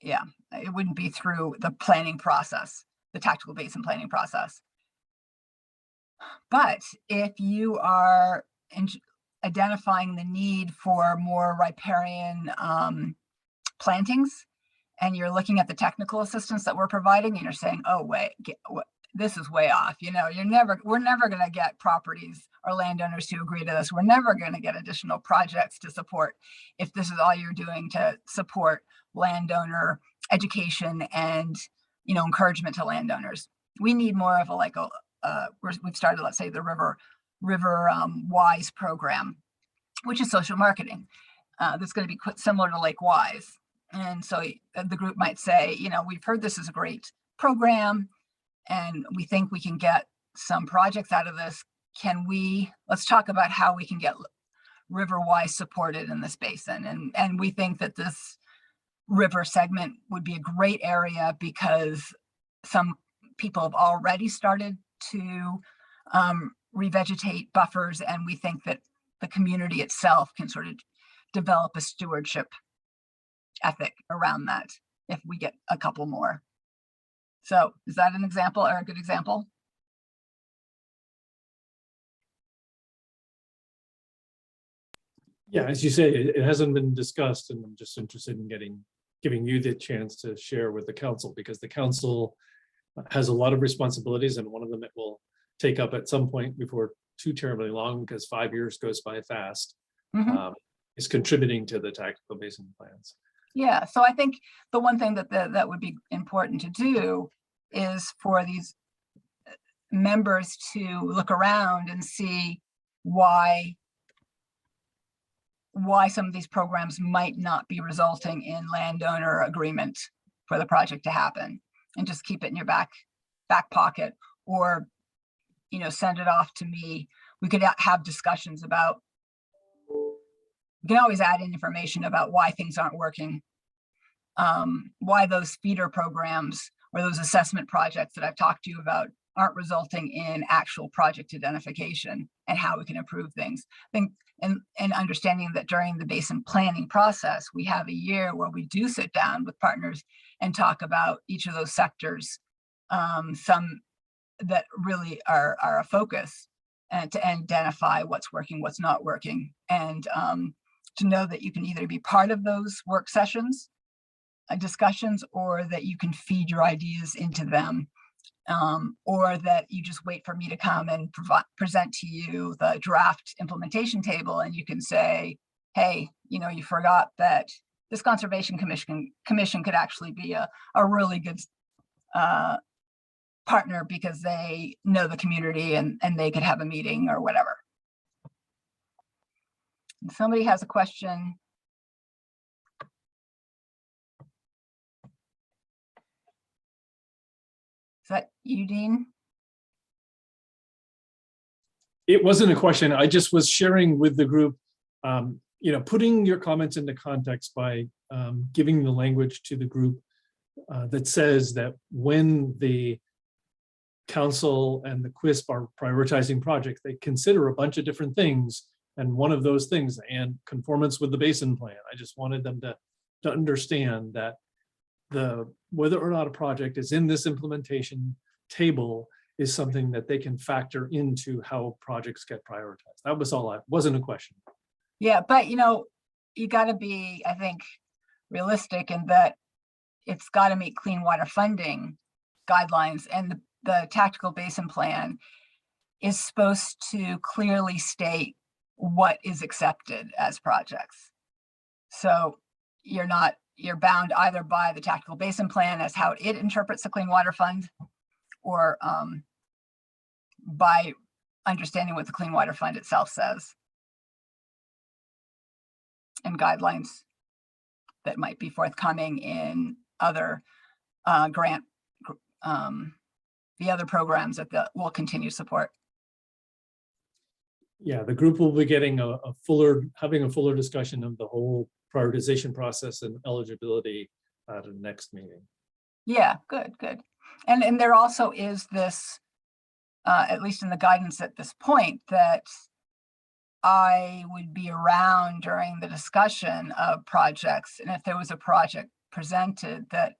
yeah, it wouldn't be through the planning process, the tactical basin planning process. But if you are identifying the need for more riparian plantings, and you're looking at the technical assistance that we're providing, and you're saying, oh, wait, this is way off. You know, we're never going to get properties or landowners to agree to this. We're never going to get additional projects to support if this is all you're doing to support landowner education and encouragement to landowners. We need more of we've started, let's say, the River Wise program, which is social marketing. That's going to be quite similar to Lake Wise. And so the group might say, we've heard this is a great program and we think we can get some projects out of this. Let's talk about how we can get River Wise supported in this basin. And we think that this river segment would be a great area because some people have already started to revegetate buffers. And we think that the community itself can sort of develop a stewardship ethic around that if we get a couple more. So is that an example or a good example? Yeah, as you say, it hasn't been discussed, and I'm just interested in giving you the chance to share with the council, because the council has a lot of responsibilities, and one of them it will take up at some point before too terribly long, because 5 years goes by fast, is contributing to the tactical basin plans. Yeah, so I think the one thing that would be important to do is for these members to look around and see why some of these programs might not be resulting in landowner agreement for the project to happen, and just keep it in your back pocket, or send it off to me. We could have discussions about, you can always add in information about why things aren't working, why those feeder programs or those assessment projects that I've talked to you about aren't resulting in actual project identification, and how we can improve things. I think, and understanding that during the basin planning process, we have a year where we do sit down with partners and talk about each of those sectors, some that really are a focus, and to identify what's working, what's not working, and to know that you can either be part of those work sessions, discussions, or that you can feed your ideas into them, or that you just wait for me to come and present to you the draft implementation table, and you can say, hey, you forgot that this Conservation Commission could actually be a really good partner, because they know the community and they could have a meeting or whatever. If somebody has a question. Is that you, Dean? It wasn't a question. I just was sharing with the group, putting your comments into context by giving the language to the group that says that when the council and the QUISP are prioritizing projects, they consider a bunch of different things, and one of those things, and conformance with the basin plan. I just wanted them to understand that whether or not a project is in this implementation table is something that they can factor into how projects get prioritized. That was all. Wasn't a question. Yeah, but you got to be, I think, realistic in that it's got to meet clean water funding guidelines, and the tactical basin plan is supposed to clearly state what is accepted as projects. So you're bound either by the tactical basin plan as how it interprets the Clean Water Fund, or by understanding what the Clean Water Fund itself says, and guidelines that might be forthcoming in other the other programs that will continue support. Yeah, the group will be getting having a fuller discussion of the whole prioritization process and eligibility at the next meeting. Yeah, good. And there also is this, at least in the guidance at this point, that I would be around during the discussion of projects. And if there was a project presented that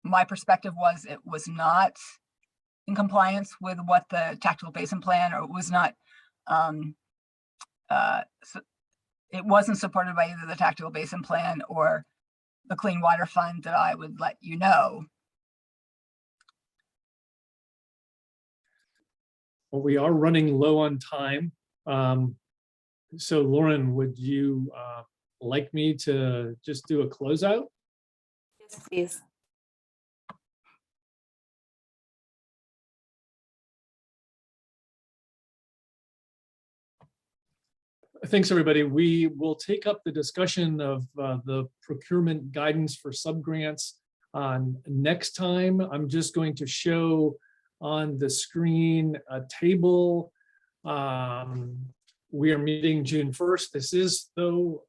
my perspective was it was not in compliance with what the tactical basin plan, or it was not, it wasn't supported by either the tactical basin plan or the Clean Water Fund, that I would let you know. Well, we are running low on time. So Lauren, would you like me to just do a closeout? Yes, please. Thanks, everybody. We will take up the discussion of the procurement guidance for subgrants next time. I'm just going to show on the screen a table. We are meeting June 1st. This is, though,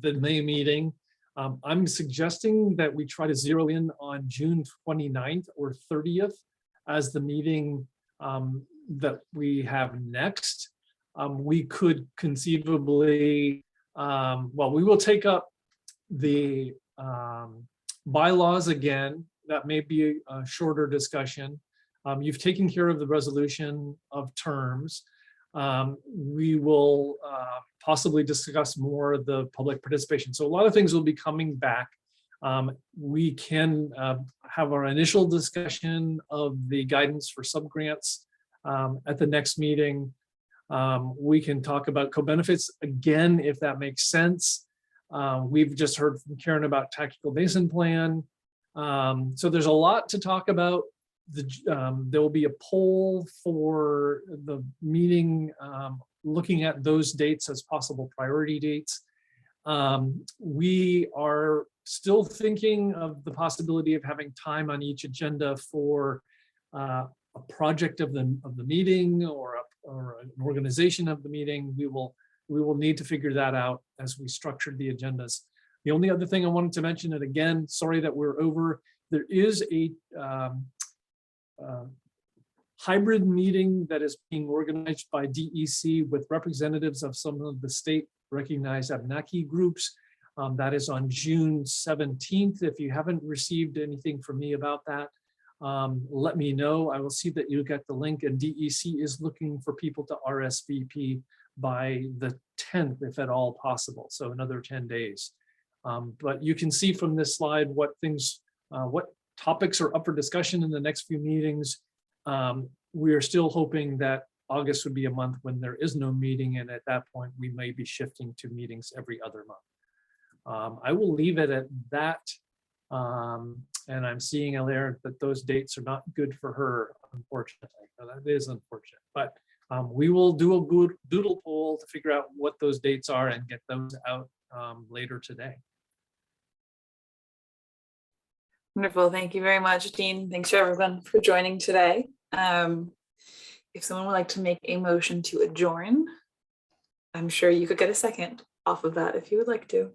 the May meeting. I'm suggesting that we try to zero in on June 29th or 30th as the meeting that we have next. We could conceivably, well, we will take up the bylaws again. That may be a shorter discussion. You've taken care of the resolution of terms. We will possibly discuss more of the public participation. So a lot of things will be coming back. We can have our initial discussion of the guidance for subgrants at the next meeting. We can talk about co-benefits again, if that makes sense. We've just heard from Karen about tactical basin plan. So there's a lot to talk about. There will be a poll for the meeting, looking at those dates as possible priority dates. We are still thinking of the possibility of having time on each agenda for a project of the meeting or an organization of the meeting. We will need to figure that out as we structure the agendas. The only other thing I wanted to mention, and again, sorry that we're over, there is a hybrid meeting that is being organized by DEC with representatives of some of the state recognized Abenaki groups. That is on June 17th. If you haven't received anything from me about that, let me know. I will see that you get the link, and DEC is looking for people to RSVP by the 10th, if at all possible. So another 10 days. But you can see from this slide what things, what topics are up for discussion in the next few meetings. We are still hoping that August would be a month when there is no meeting, and at that point we may be shifting to meetings every other month. I will leave it at that. And I'm seeing Alaire that those dates are not good for her, unfortunately. Now, that is unfortunate, but we will do a good doodle poll to figure out what those dates are and get those out later today. Wonderful. Thank you very much, Dean. Thanks to everyone for joining today. If someone would like to make a motion to adjourn, I'm sure you could get a second off of that if you would like to.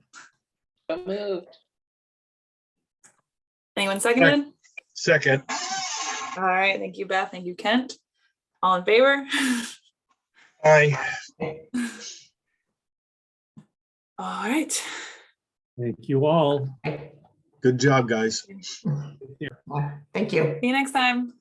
So moved. Anyone seconded? Second. All right. Thank you, Beth. Thank you, Kent. All in favor? Aye. All right. Thank you all. Good job, guys. Thank you. See you next time.